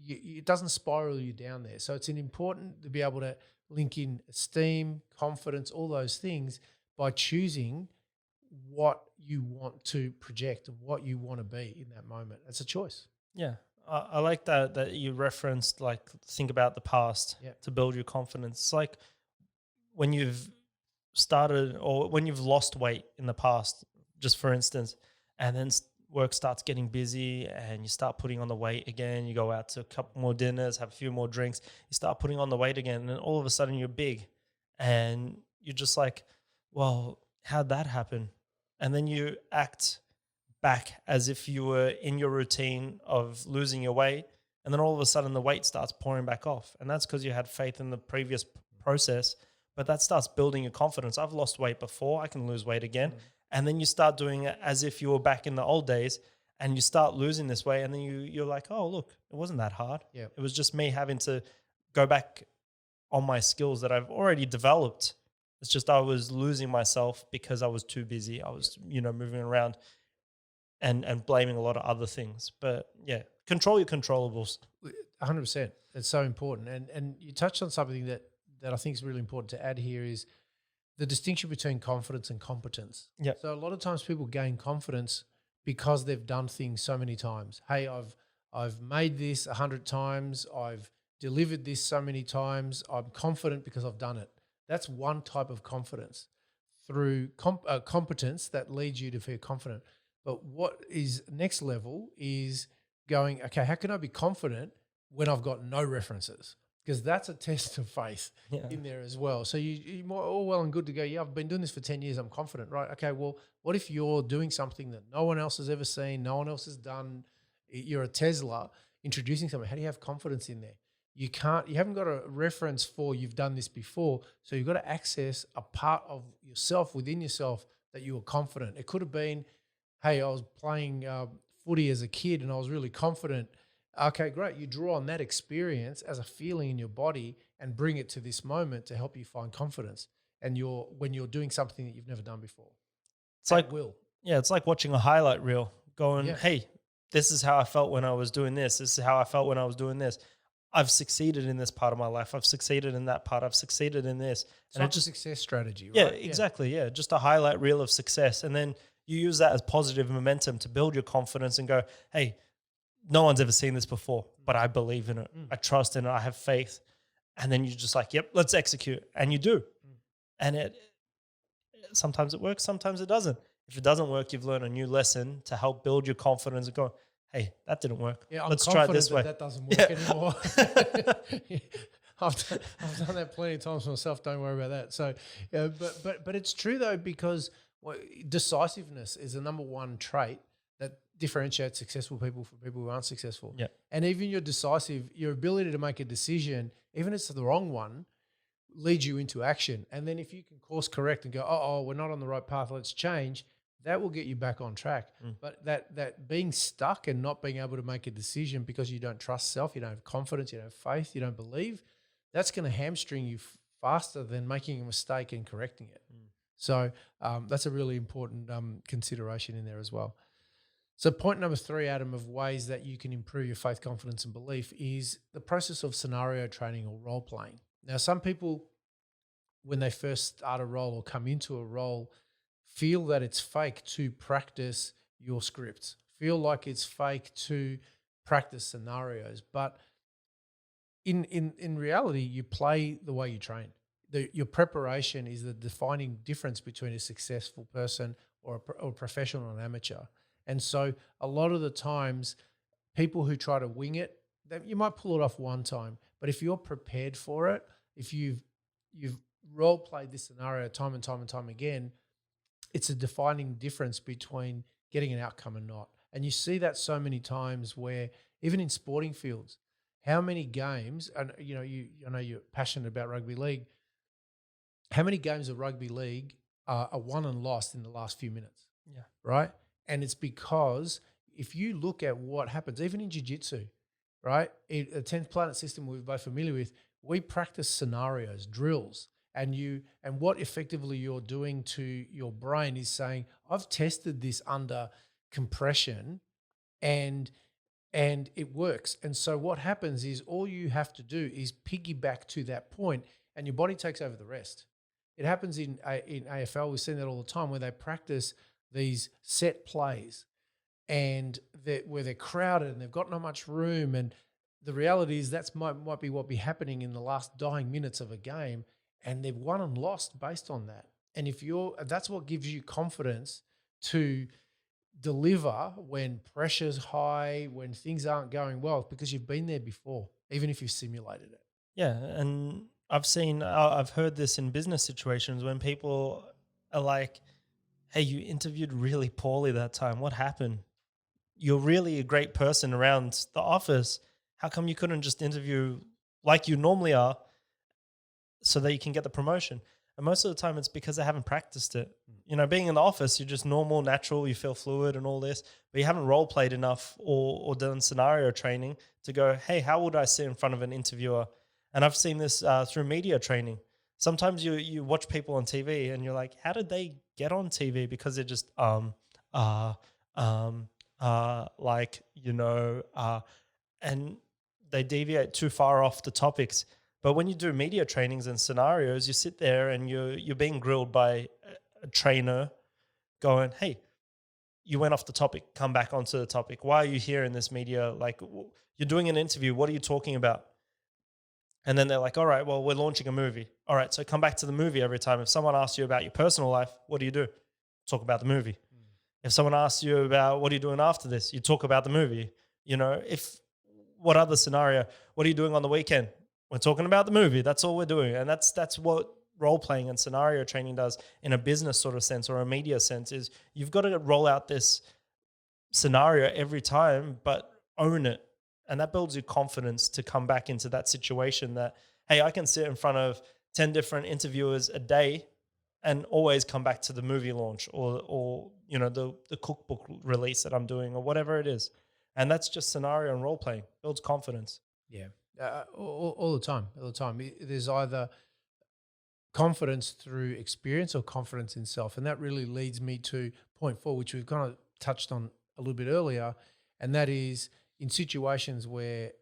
It doesn't spiral you down there. So it's important to be able to link in esteem, confidence, all those things by choosing what you want to project and what you want to be in that moment. It's a choice. Yeah. I like that you referenced, like, think about the past to build your confidence. It's like when you've started or when you've lost weight in the past, just for instance, and then work starts getting busy and you start putting on the weight again, you go out to a couple more dinners, have a few more drinks, you start putting on the weight again, and then all of a sudden you're big and you're just like, well, how'd that happen? And then you act back as if you were in your routine of losing your weight, and then all of a sudden the weight starts pouring back off. And that's because you had faith in the previous process, but that starts building your confidence. I've lost weight before, I can lose weight again. And then you start doing it as if you were back in the old days, and you start losing this weight, and then you're like, oh, look, it wasn't that hard. Yeah. It was just me having to go back on my skills that I've already developed. It's just I was losing myself because I was too busy. I was, moving around and blaming a lot of other things. But yeah, control your controllables. 100%. It's so important. And you touched on something that I think is really important to add here is the distinction between confidence and competence. Yeah. So a lot of times people gain confidence because they've done things so many times. Hey, I've made this 100 times. I've delivered this so many times. I'm confident because I've done it. That's one type of confidence. Through competence that leads you to feel confident. But what is next level is going, okay, how can I be confident when I've got no references? Because that's a test of faith in there as well. So you're all well and good to go, yeah, I've been doing this for 10 years, I'm confident, right? Okay, well, what if you're doing something that no one else has ever seen, no one else has done? You're a Tesla introducing something. How do you have confidence in there? You haven't got a reference for you've done this before. So you've got to access a part of yourself within yourself that you were confident. It could have been, hey, I was playing footy as a kid and I was really confident. Okay, great. You draw on that experience as a feeling in your body and bring it to this moment to help you find confidence. And when you're doing something that you've never done before. It's like watching a highlight reel going, hey, this is how I felt when I was doing this. This is how I felt when I was doing this. I've succeeded in this part of my life. I've succeeded in that part. I've succeeded in this. It's like a success strategy, right? Yeah, exactly. Yeah, just a highlight reel of success. And then you use that as positive momentum to build your confidence and go, hey, no one's ever seen this before, but I believe in it. I trust in it. I have faith. And then you're just like, yep, let's execute. And you do. And sometimes it works, sometimes it doesn't. If it doesn't work, you've learned a new lesson to help build your confidence and go, hey, that didn't work. Yeah, let's try it this way. That doesn't work anymore. I've done that plenty of times myself. Don't worry about that. So, but it's true though, because decisiveness is the number one trait differentiates successful people from people who aren't successful. Yeah. And even your ability to make a decision, even if it's the wrong one, leads you into action. And then if you can course correct and go, oh, we're not on the right path, let's change, that will get you back on track. But that being stuck and not being able to make a decision because you don't trust self, you don't have confidence, you don't have faith, you don't believe, that's going to hamstring you faster than making a mistake and correcting it. So that's a really important consideration in there as well. So point number 3, Adam, of ways that you can improve your faith, confidence, and belief is the process of scenario training or role playing. Now, some people, when they first start a role or come into a role, feel that it's fake to practice your scripts, feel like it's fake to practice scenarios. But in reality, you play the way you train. Your preparation is the defining difference between a successful person or a professional and amateur. And so a lot of the times, people who try to wing it, you might pull it off one time, but if you're prepared for it, if you've role played this scenario time and time and time again, it's a defining difference between getting an outcome and not. And you see that so many times where even in sporting fields, how many games, and I know you're passionate about rugby league, how many games of rugby league are won and lost in the last few minutes? Yeah. Right? And it's because if you look at what happens, even in jiu-jitsu, right? A 10th planet system we're both familiar with, we practice scenarios, drills, and what effectively you're doing to your brain is saying, I've tested this under compression and it works. And so what happens is all you have to do is piggyback to that point and your body takes over the rest. It happens in AFL. We've seen that all the time where they practice these set plays and where they're crowded and they've got not much room. And the reality is might be what be happening in the last dying minutes of a game, and they've won and lost based on that. And that's what gives you confidence to deliver when pressure's high, when things aren't going well, because you've been there before, even if you've simulated it. Yeah, and I've heard this in business situations when people are like, hey, you interviewed really poorly that time. What happened? You're really a great person around the office. How come you couldn't just interview like you normally are so that you can get the promotion? And most of the time it's because they haven't practiced it. Being in the office, you're just normal, natural, you feel fluid and all this, but you haven't role played enough or done scenario training to go, hey, how would I sit in front of an interviewer? And I've seen this through media training. Sometimes you watch people on TV and you're like, how did they get on TV? Because they're just and they deviate too far off the topics. But when you do media trainings and scenarios, you sit there and you're being grilled by a trainer going, hey, you went off the topic, come back onto the topic. Why are you here in this media? Like, you're doing an interview. What are you talking about? And then they're like, all right, well, we're launching a movie. All right, so come back to the movie every time. If someone asks you about your personal life, what do? Talk about the movie. If someone asks you about what are you doing after this, you talk about the movie. What other scenario? What are you doing on the weekend? We're talking about the movie. That's all we're doing. And that's what role playing and scenario training does in a business sort of sense or a media sense, is you've got to roll out this scenario every time, but own it. And that builds your confidence to come back into that situation that, hey, I can sit in front of 10 different interviewers a day and always come back to the movie launch or the cookbook release that I'm doing or whatever it is. And that's just scenario and role playing. Builds confidence. Yeah, all the time. There's either confidence through experience or confidence in self. And that really leads me to point 4, which we've kind of touched on a little bit earlier, and that is in situations where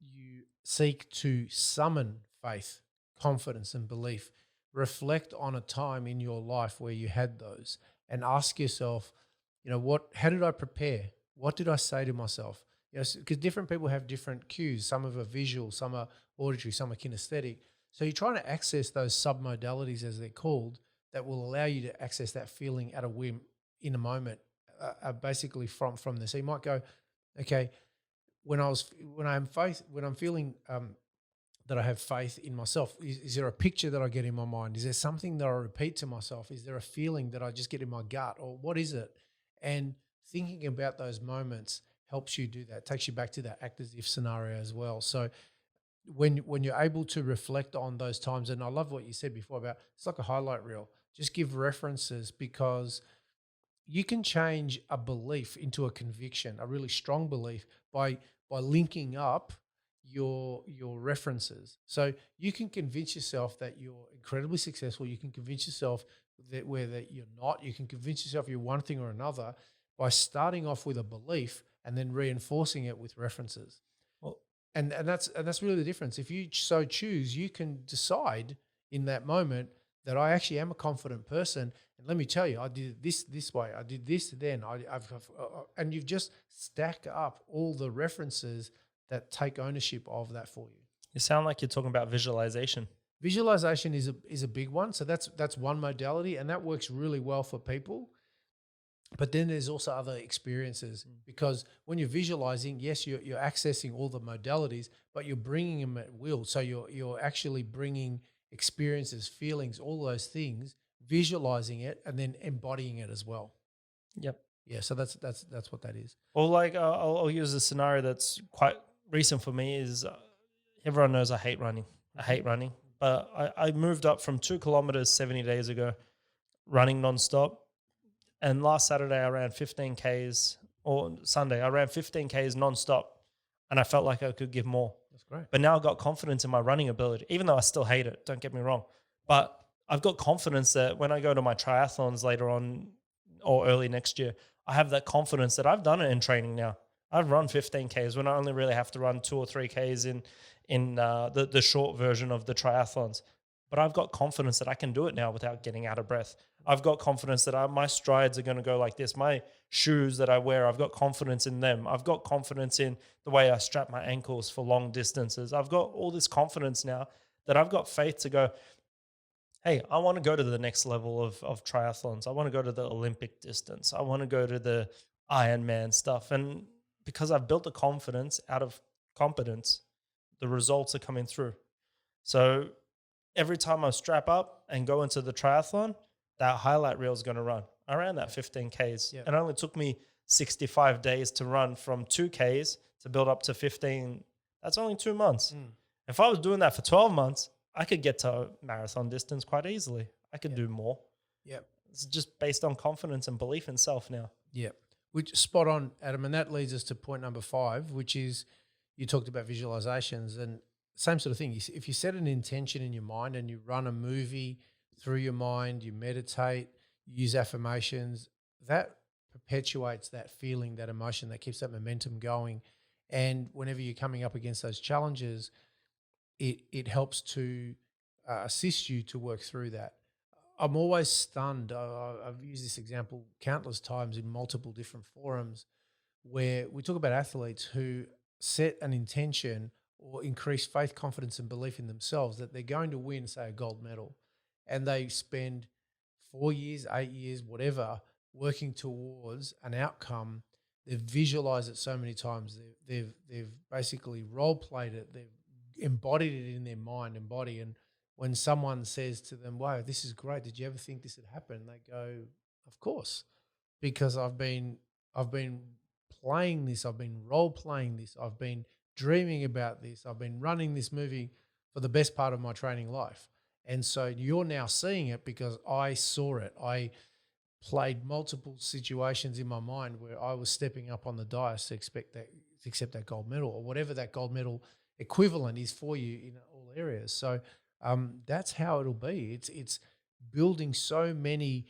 you seek to summon faith, confidence, and belief, reflect on a time in your life where you had those and ask yourself, how did I prepare? What did I say to myself? Because different people have different cues. Some are visual, some are auditory, some are kinesthetic. So you're trying to access those submodalities, as they're called, that will allow you to access that feeling at a whim in a moment, basically from this. So you might go, okay, when I'm feeling that I have faith in myself, is there a picture that I get in my mind? Is there something that I repeat to myself? Is there a feeling that I just get in my gut, or what is it? And thinking about those moments helps you do that, takes you back to that act as if scenario as well. So when you're able to reflect on those times, and I love what you said before about it's like a highlight reel, just give references, because you can change a belief into a conviction, a really strong belief, by linking up your references. So you can convince yourself that you're incredibly successful. You can convince yourself that you're not. You can convince yourself you're one thing or another by starting off with a belief and then reinforcing it with references. Well, And that's really the difference. If you so choose, you can decide in that moment that I actually am a confident person. And let me tell you, I did this way, I did this then. And you've just stacked up all the references that take ownership of that for you. you sound like you're talking about visualization. Visualization is a big one. So that's one modality, and that works really well for people. But then there's also other experiences, because when you're visualizing, yes, you're accessing all the modalities, but you're bringing them at will. So you're actually bringing experiences, feelings, all those things, visualizing it, and then embodying it as well. Yep. Yeah. So that's what that is. Well, like I'll use a scenario that's quite recent for me. Is everyone knows I hate running. I hate running, but I moved up from 2 kilometers 70 days ago, running nonstop. And last Saturday I ran 15 Ks, or Sunday I ran 15 Ks nonstop, and I felt like I could give more. That's great. But now I've got confidence in my running ability, even though I still hate it. Don't get me wrong, but I've got confidence that when I go to my triathlons later on or early next year, I have that confidence that I've done it in training now. I've run 15 Ks when I only really have to run 2 or 3 Ks in the short version of the triathlons. But I've got confidence that I can do it now without getting out of breath. I've got confidence that my strides are going to go like this. My shoes that I wear, I've got confidence in them. I've got confidence in the way I strap my ankles for long distances. I've got all this confidence now that I've got faith to go, hey, I want to go to the next level of triathlons. I want to go to the Olympic distance. I want to go to the Ironman stuff. And because I've built the confidence out of competence, the results are coming through. So every time I strap up and go into the triathlon, that highlight reel is going to run. I ran that 15 Ks. Yep. And it only took me 65 days to run from 2 Ks to build up to 15. That's only 2 months. If I was doing that for 12 months, I could get to marathon distance quite easily. I could do more. Yep. It's just based on confidence and belief in self now. Yep. Which spot on, Adam. And that leads us to point number 5, which is you talked about visualizations, and same sort of thing. If you set an intention in your mind and you run a movie through your mind, you meditate, you use affirmations, that perpetuates that feeling, that emotion, that keeps that momentum going. And whenever you're coming up against those challenges, it helps to assist you to work through that. I'm always stunned. I've used this example countless times in multiple different forums where we talk about athletes who set an intention or increase faith, confidence, and belief in themselves that they're going to win, say, a gold medal. And they spend 4 years, 8 years, whatever, working towards an outcome. They've visualized it so many times. They've basically role played it. They've embodied it in their mind and body. And when someone says to them, wow, this is great, did you ever think this would happen? They go, of course, because I've been playing this, I've been role playing this, I've been dreaming about this, I've been running this movie for the best part of my training life. And so you're now seeing it because I saw it. I played multiple situations in my mind where I was stepping up on the dais to accept that gold medal, or whatever that gold medal equivalent is for you in all areas. So that's how it'll be. It's building so many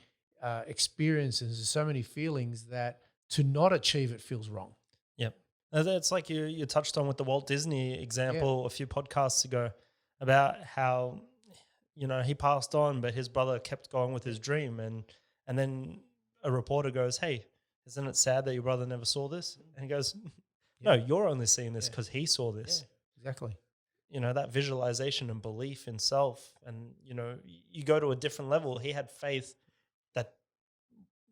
experiences, so many feelings that to not achieve it feels wrong. Yep. That's like you touched on with the Walt Disney example a few podcasts ago about how, he passed on, but his brother kept going with his dream. And then a reporter goes, hey, isn't it sad that your brother never saw this? And he goes, no, you're only seeing this because he saw this. Yeah, exactly. That visualization and belief in self. And, you go to a different level. He had faith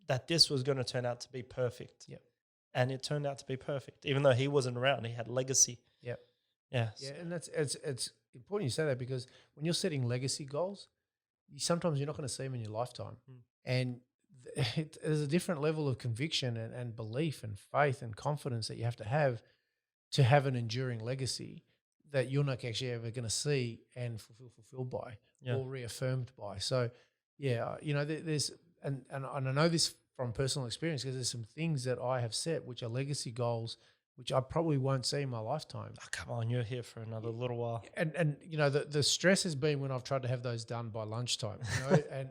that this was going to turn out to be perfect. Yep. And it turned out to be perfect. Even though he wasn't around, he had legacy. Yep. Yeah. Yeah, and it's important you say that, because when you're setting legacy goals, sometimes you're not going to see them in your lifetime. And there's a different level of conviction and belief and faith and confidence that you have to have an enduring legacy that you're not actually ever going to see and fulfilled by Yeah. or reaffirmed by. So, yeah, there's and I know this from personal experience because there's some things that I have set which are legacy goals which I probably won't see in my lifetime. Oh, come on, you're here for another little while. And the stress has been when I've tried to have those done by lunchtime,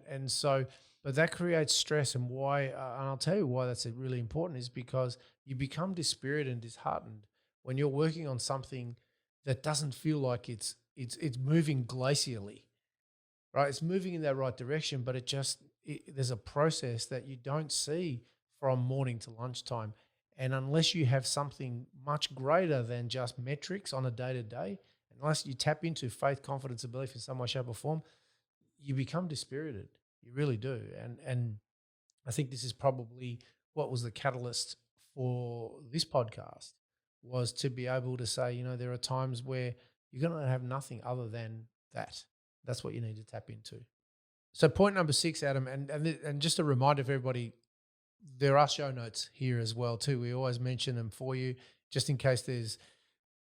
and so but that creates stress and why and I'll tell you why that's really important is because you become dispirited and disheartened when you're working on something that doesn't feel like it's moving glacially, right? It's moving in that right direction, but there's a process that you don't see from morning to lunchtime. And unless you have something much greater than just metrics on a day to day, unless you tap into faith, confidence, and belief in some way, shape, or form, you become dispirited. You really do. And I think this is probably what was the catalyst for this podcast was to be able to say, there are times where you're going to have nothing other than that. That's what you need to tap into. So point number 6, Adam, and just a reminder for everybody, there are show notes here as well too. We always mention them for you just in case there's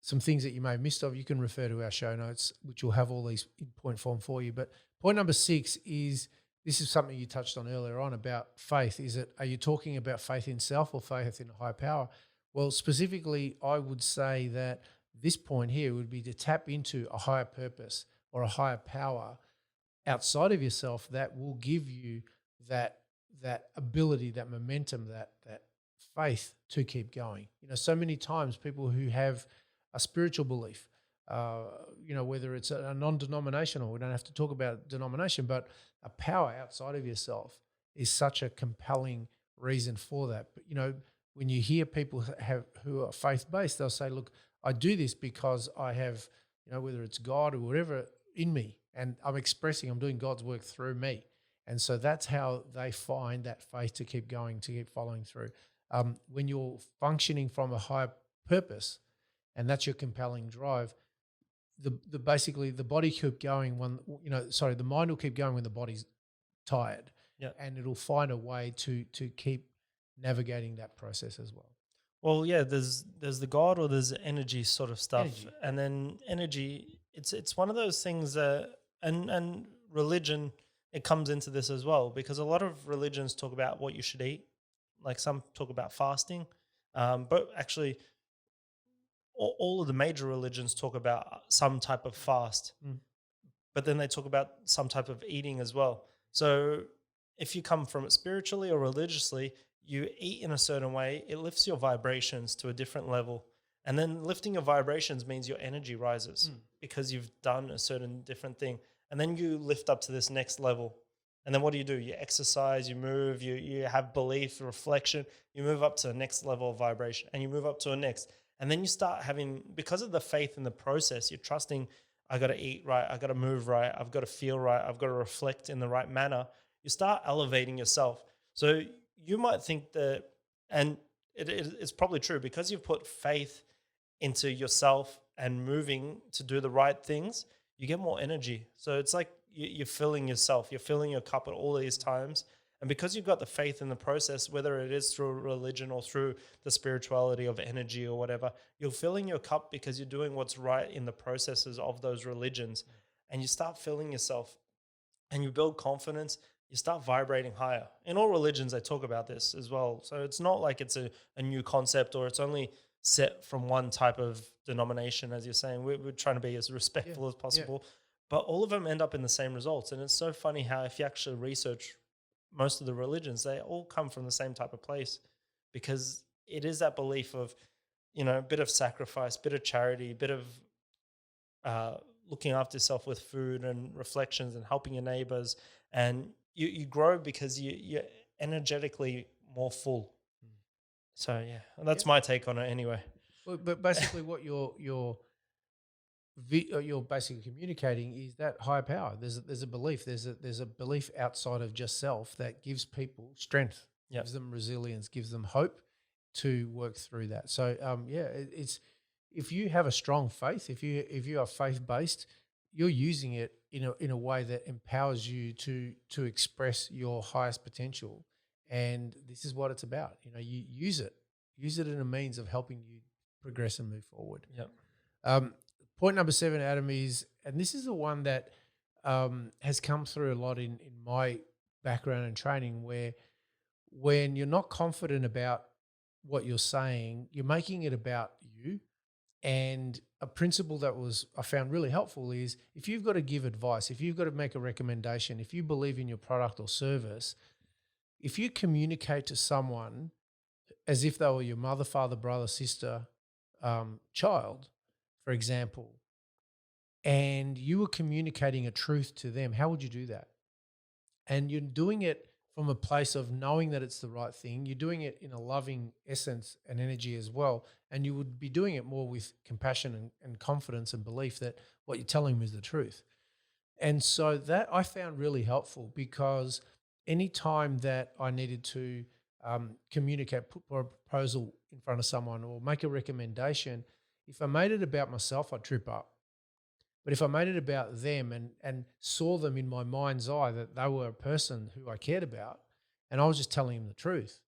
some things that you may have missed of. You can refer to our show notes, which will have all these in point form for you. But point number 6 is this is something you touched on earlier on about faith. Are you talking about faith in self or faith in a higher power? Well, specifically, I would say that this point here would be to tap into a higher purpose or a higher power outside of yourself that will give you that ability, that momentum, that faith to keep going. So many times people who have a spiritual belief, whether it's a non-denominational, we don't have to talk about denomination, but a power outside of yourself is such a compelling reason for that. But when you hear people who are faith-based, they'll say, look, I do this because I have, whether it's God or whatever in me, and I'm doing God's work through me. And so that's how they find that faith to keep going, to keep following through. When you're functioning from a higher purpose, and that's your compelling drive, basically the body keep going the mind will keep going when the body's tired. Yeah. And it'll find a way to keep navigating that process as well. Well, yeah, there's the God or there's energy sort of stuff. Energy. And then energy, it's one of those things that and religion, it comes into this as well, because a lot of religions talk about what you should eat. Like some talk about fasting. But actually all of the major religions talk about some type of fast. But then they talk about some type of eating as well. So if you come from it spiritually or religiously, you eat in a certain way, it lifts your vibrations to a different level. And then lifting your vibrations means your energy rises because you've done a certain different thing. And then you lift up to this next level. And then what do? You exercise, you move, you have belief, reflection, you move up to the next level of vibration and you move up to a next. And then you start having, because of the faith in the process, you're trusting, I got to eat right, I got to move right, I've got to feel right, I've got to reflect in the right manner. You start elevating yourself. So you might think that, and it's probably true, because you've put faith into yourself and moving to do the right things, you get more energy. So it's like you're filling yourself, you're filling your cup at all these times. And because you've got the faith in the process, whether it is through religion or through the spirituality of energy or whatever, you're filling your cup because you're doing what's right in the processes of those religions. And you start filling yourself and you build confidence, you start vibrating higher. In all religions, they talk about this as well. So it's not like it's a new concept or it's only set from one type of denomination, as you're saying. We're trying to be as respectful as possible. But all of them end up in the same results. And it's so funny how if you actually research most of the religions, they all come from the same type of place, because it is that belief of, a bit of sacrifice, bit of charity, bit of looking after yourself with food and reflections and helping your neighbors. And you grow because you're energetically more full. So, yeah, that's my take on it anyway. Well, but basically what you're basically communicating is that higher power. There's a belief. There's a belief outside of just self that gives people strength, gives them resilience, gives them hope to work through that. So it's if you have a strong faith, if you are faith based, you're using it in a way that empowers you to express your highest potential and this is what it's about. You know, you use it in a means of helping you progress and move forward. Yep. Point number 7, Adam, is, and this is the one that has come through a lot in my background and training, where when you're not confident about what you're saying, you're making it about you. And a principle that I found really helpful is, if you've got to give advice, if you've got to make a recommendation, if you believe in your product or service, if you communicate to someone as if they were your mother, father, brother, sister, child, for example, and you were communicating a truth to them, how would you do that? And you're doing it from a place of knowing that it's the right thing. You're doing it in a loving essence and energy as well. And you would be doing it more with compassion and confidence and belief that what you're telling them is the truth. And so that I found really helpful, because any time that I needed to communicate, put a proposal in front of someone or make a recommendation, if I made it about myself, I'd trip up. But if I made it about them and saw them in my mind's eye that they were a person who I cared about, and I was just telling them the truth,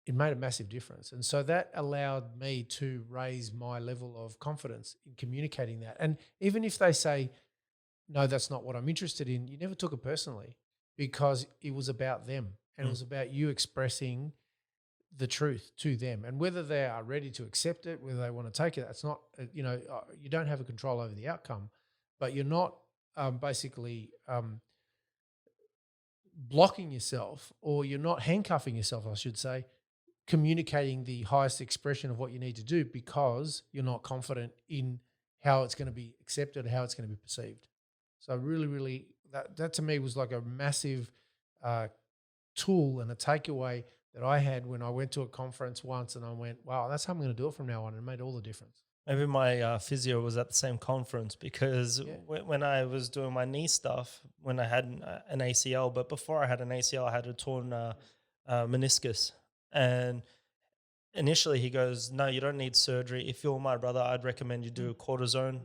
it made a massive difference. And so that allowed me to raise my level of confidence in communicating that. And even if they say, no, that's not what I'm interested in, you never took it personally, because it was about them and it was about you expressing the truth to them. And whether they are ready to accept it, whether they want to take it, that's not, you don't have a control over the outcome, but you're not basically blocking yourself, or you're not handcuffing yourself, I should say, communicating the highest expression of what you need to do, because you're not confident in how it's going to be accepted, how it's going to be perceived. So really, really, that to me was like a massive tool and a takeaway that I had when I went to a conference once, and I went, wow, that's how I'm going to do it from now on. And it made all the difference. Maybe my physio was at the same conference, because when I was doing my knee stuff, when I had an ACL, but before I had an ACL, I had a torn meniscus. And initially he goes, no, you don't need surgery. If you're my brother, I'd recommend you do cortisone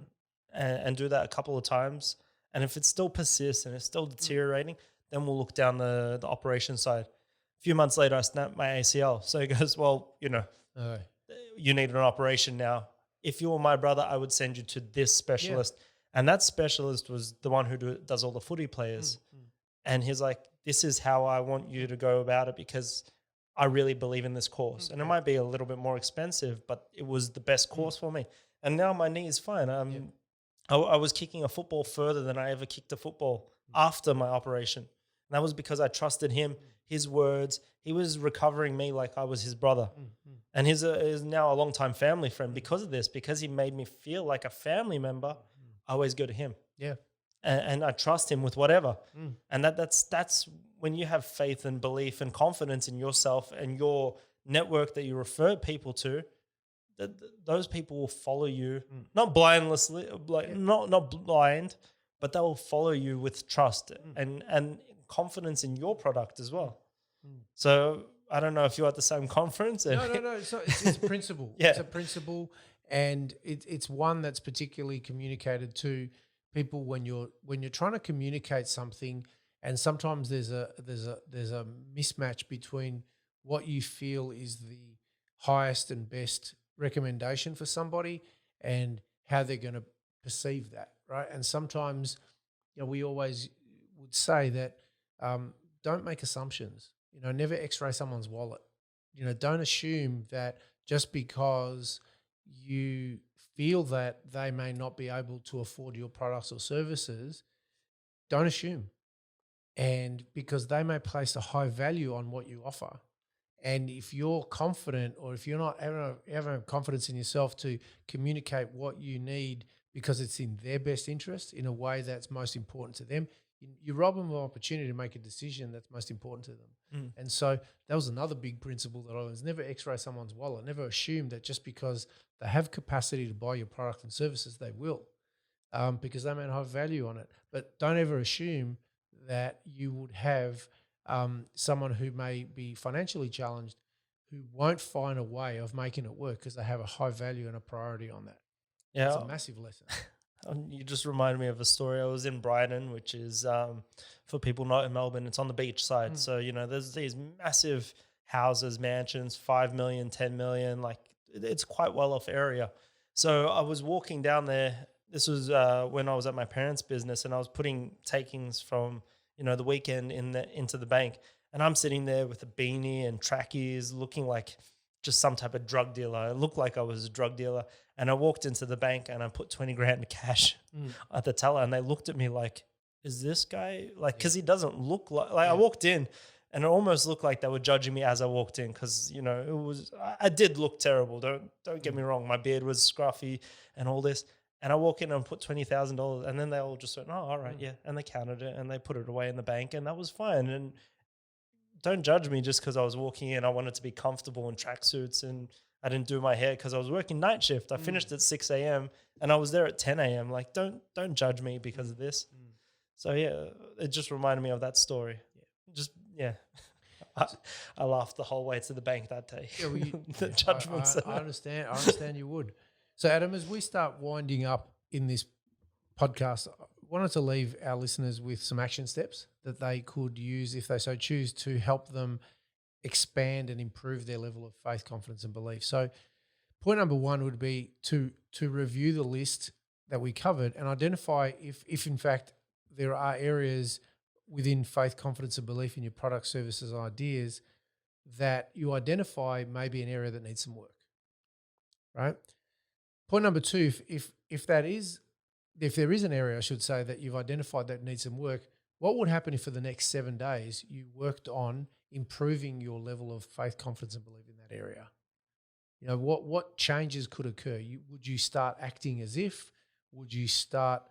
and do that a couple of times. And if it still persists and it's still deteriorating, then we'll look down the operation side. A few months later, I snapped my ACL. So he goes, well, you need an operation now. If you were my brother, I would send you to this specialist. Yeah. And that specialist was the one who does all the footy players. And he's like, this is how I want you to go about it, because I really believe in this course. And it might be a little bit more expensive, but it was the best course for me. And now my knee is fine. I was kicking a football further than I ever kicked a football after my operation. And that was because I trusted him, his words. He was recovering me like I was his brother. And he's now a longtime family friend because of this, because he made me feel like a family member. I always go to him. Yeah. And I trust him with whatever. And that's when you have faith and belief and confidence in yourself and your network that you refer people to, those people will follow you, not blindlessly, not blind, but they will follow you with trust and confidence in your product as well. So I don't know if you're at the same conference. No. It's a principle. Yeah. It's a principle, and it's one that's particularly communicated to people when you're trying to communicate something, and sometimes there's a mismatch between what you feel is the highest and best recommendation for somebody and how they're going to perceive that, right? And sometimes, we always would say that don't make assumptions. Never X-ray someone's wallet. Don't assume that just because you feel that they may not be able to afford your products or services, don't assume. And because they may place a high value on what you offer. And if you're confident, or if you're not having confidence in yourself to communicate what you need because it's in their best interest in a way that's most important to them, you rob them of an opportunity to make a decision that's most important to them. And so that was another big principle that I was never X-ray someone's wallet. Never assume that just because they have capacity to buy your product and services, they will, because they may not have value on it. But don't ever assume that you would have someone who may be financially challenged who won't find a way of making it work because they have a high value and a priority on that. Yeah, it's a massive lesson. You just reminded me of a story. I was in Brighton, which is, for people not in Melbourne, it's on the beach side. So, you know, there's these massive houses, mansions, 5 million, 10 million, like it's quite well off area. So I was walking down there. This was when I was at my parents' business, and I was putting takings from, you know, the weekend into the bank. And I'm sitting there with a beanie and trackies looking like just some type of drug dealer. It looked like I was a drug dealer. And I walked into the bank and I put 20 grand in cash at the teller. And they looked at me like, is this guy like, because he doesn't look like I walked in and it almost looked like they were judging me as I walked in. Cause you know, it was, I did look terrible. Don't get me wrong. My beard was scruffy and all this. And I walk in and put $20,000 and then they all just went, oh, all right. Yeah. And they counted it and they put it away in the bank and that was fine. And don't judge me just because I was walking in. I wanted to be comfortable in tracksuits and I didn't do my hair because I was working night shift. I finished at 6 a.m. and I was there at 10 a.m. Like, don't judge me because of this. So yeah, it just reminded me of that story. I laughed the whole way to the bank that day. Yeah, well, the judgments. I understand. I understand you would. So Adam, as we start winding up in this podcast, I wanted to leave our listeners with some action steps that they could use if they so choose to help them expand and improve their level of faith, confidence, and belief. So point number one would be to review the list that we covered and identify if in fact there are areas within faith, confidence, and belief in your product, services, and ideas that you identify maybe an area that needs some work, right? Point number two, if there is an area, I should say, that you've identified that needs some work, what would happen if for the next 7 days you worked on improving your level of faith, confidence, and belief in that area? You know, what changes could occur? Would you start acting as if? Would you start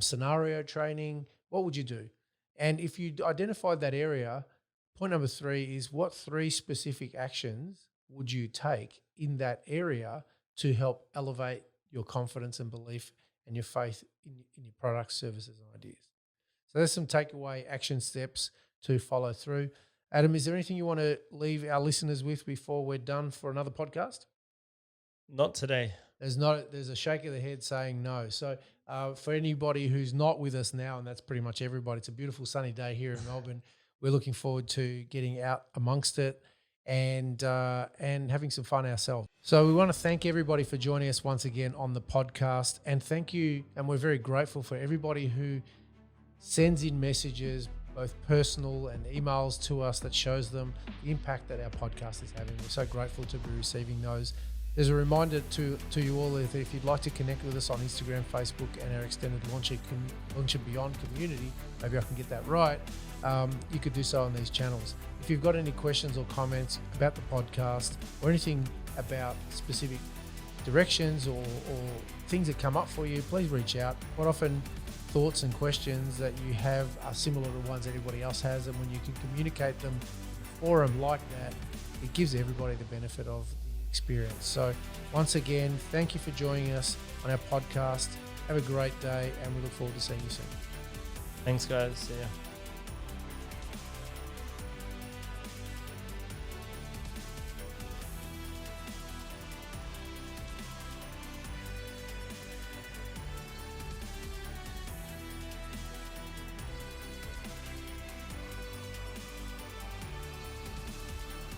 scenario training? What would you do? And if you identified that area, point number three is what 3 specific actions would you take in that area to help elevate your confidence and belief and your faith in your products, services, and ideas? So there's some takeaway action steps to follow through. Adam, is there anything you want to leave our listeners with before we're done for another podcast? Not today. There's a shake of the head saying no. So for anybody who's not with us now, and that's pretty much everybody, it's a beautiful sunny day here in Melbourne. We're looking forward to getting out amongst it and having some fun ourselves. So we want to thank everybody for joining us once again on the podcast, and thank you. And we're very grateful for everybody who sends in messages, both personal and emails to us that shows them the impact that our podcast is having. We're so grateful to be receiving those. There's a reminder to you all that if you'd like to connect with us on Instagram, Facebook, and our extended Launch and Beyond community, maybe I can get that right, you could do so on these channels. If you've got any questions or comments about the podcast or anything about specific directions or things that come up for you, please reach out. Quite often, thoughts and questions that you have are similar to ones everybody else has, and when you can communicate them in a forum like that, it gives everybody the benefit of the experience. So once again, thank you for joining us on our podcast. Have a great day, and we look forward to seeing you soon. Thanks, guys. See ya.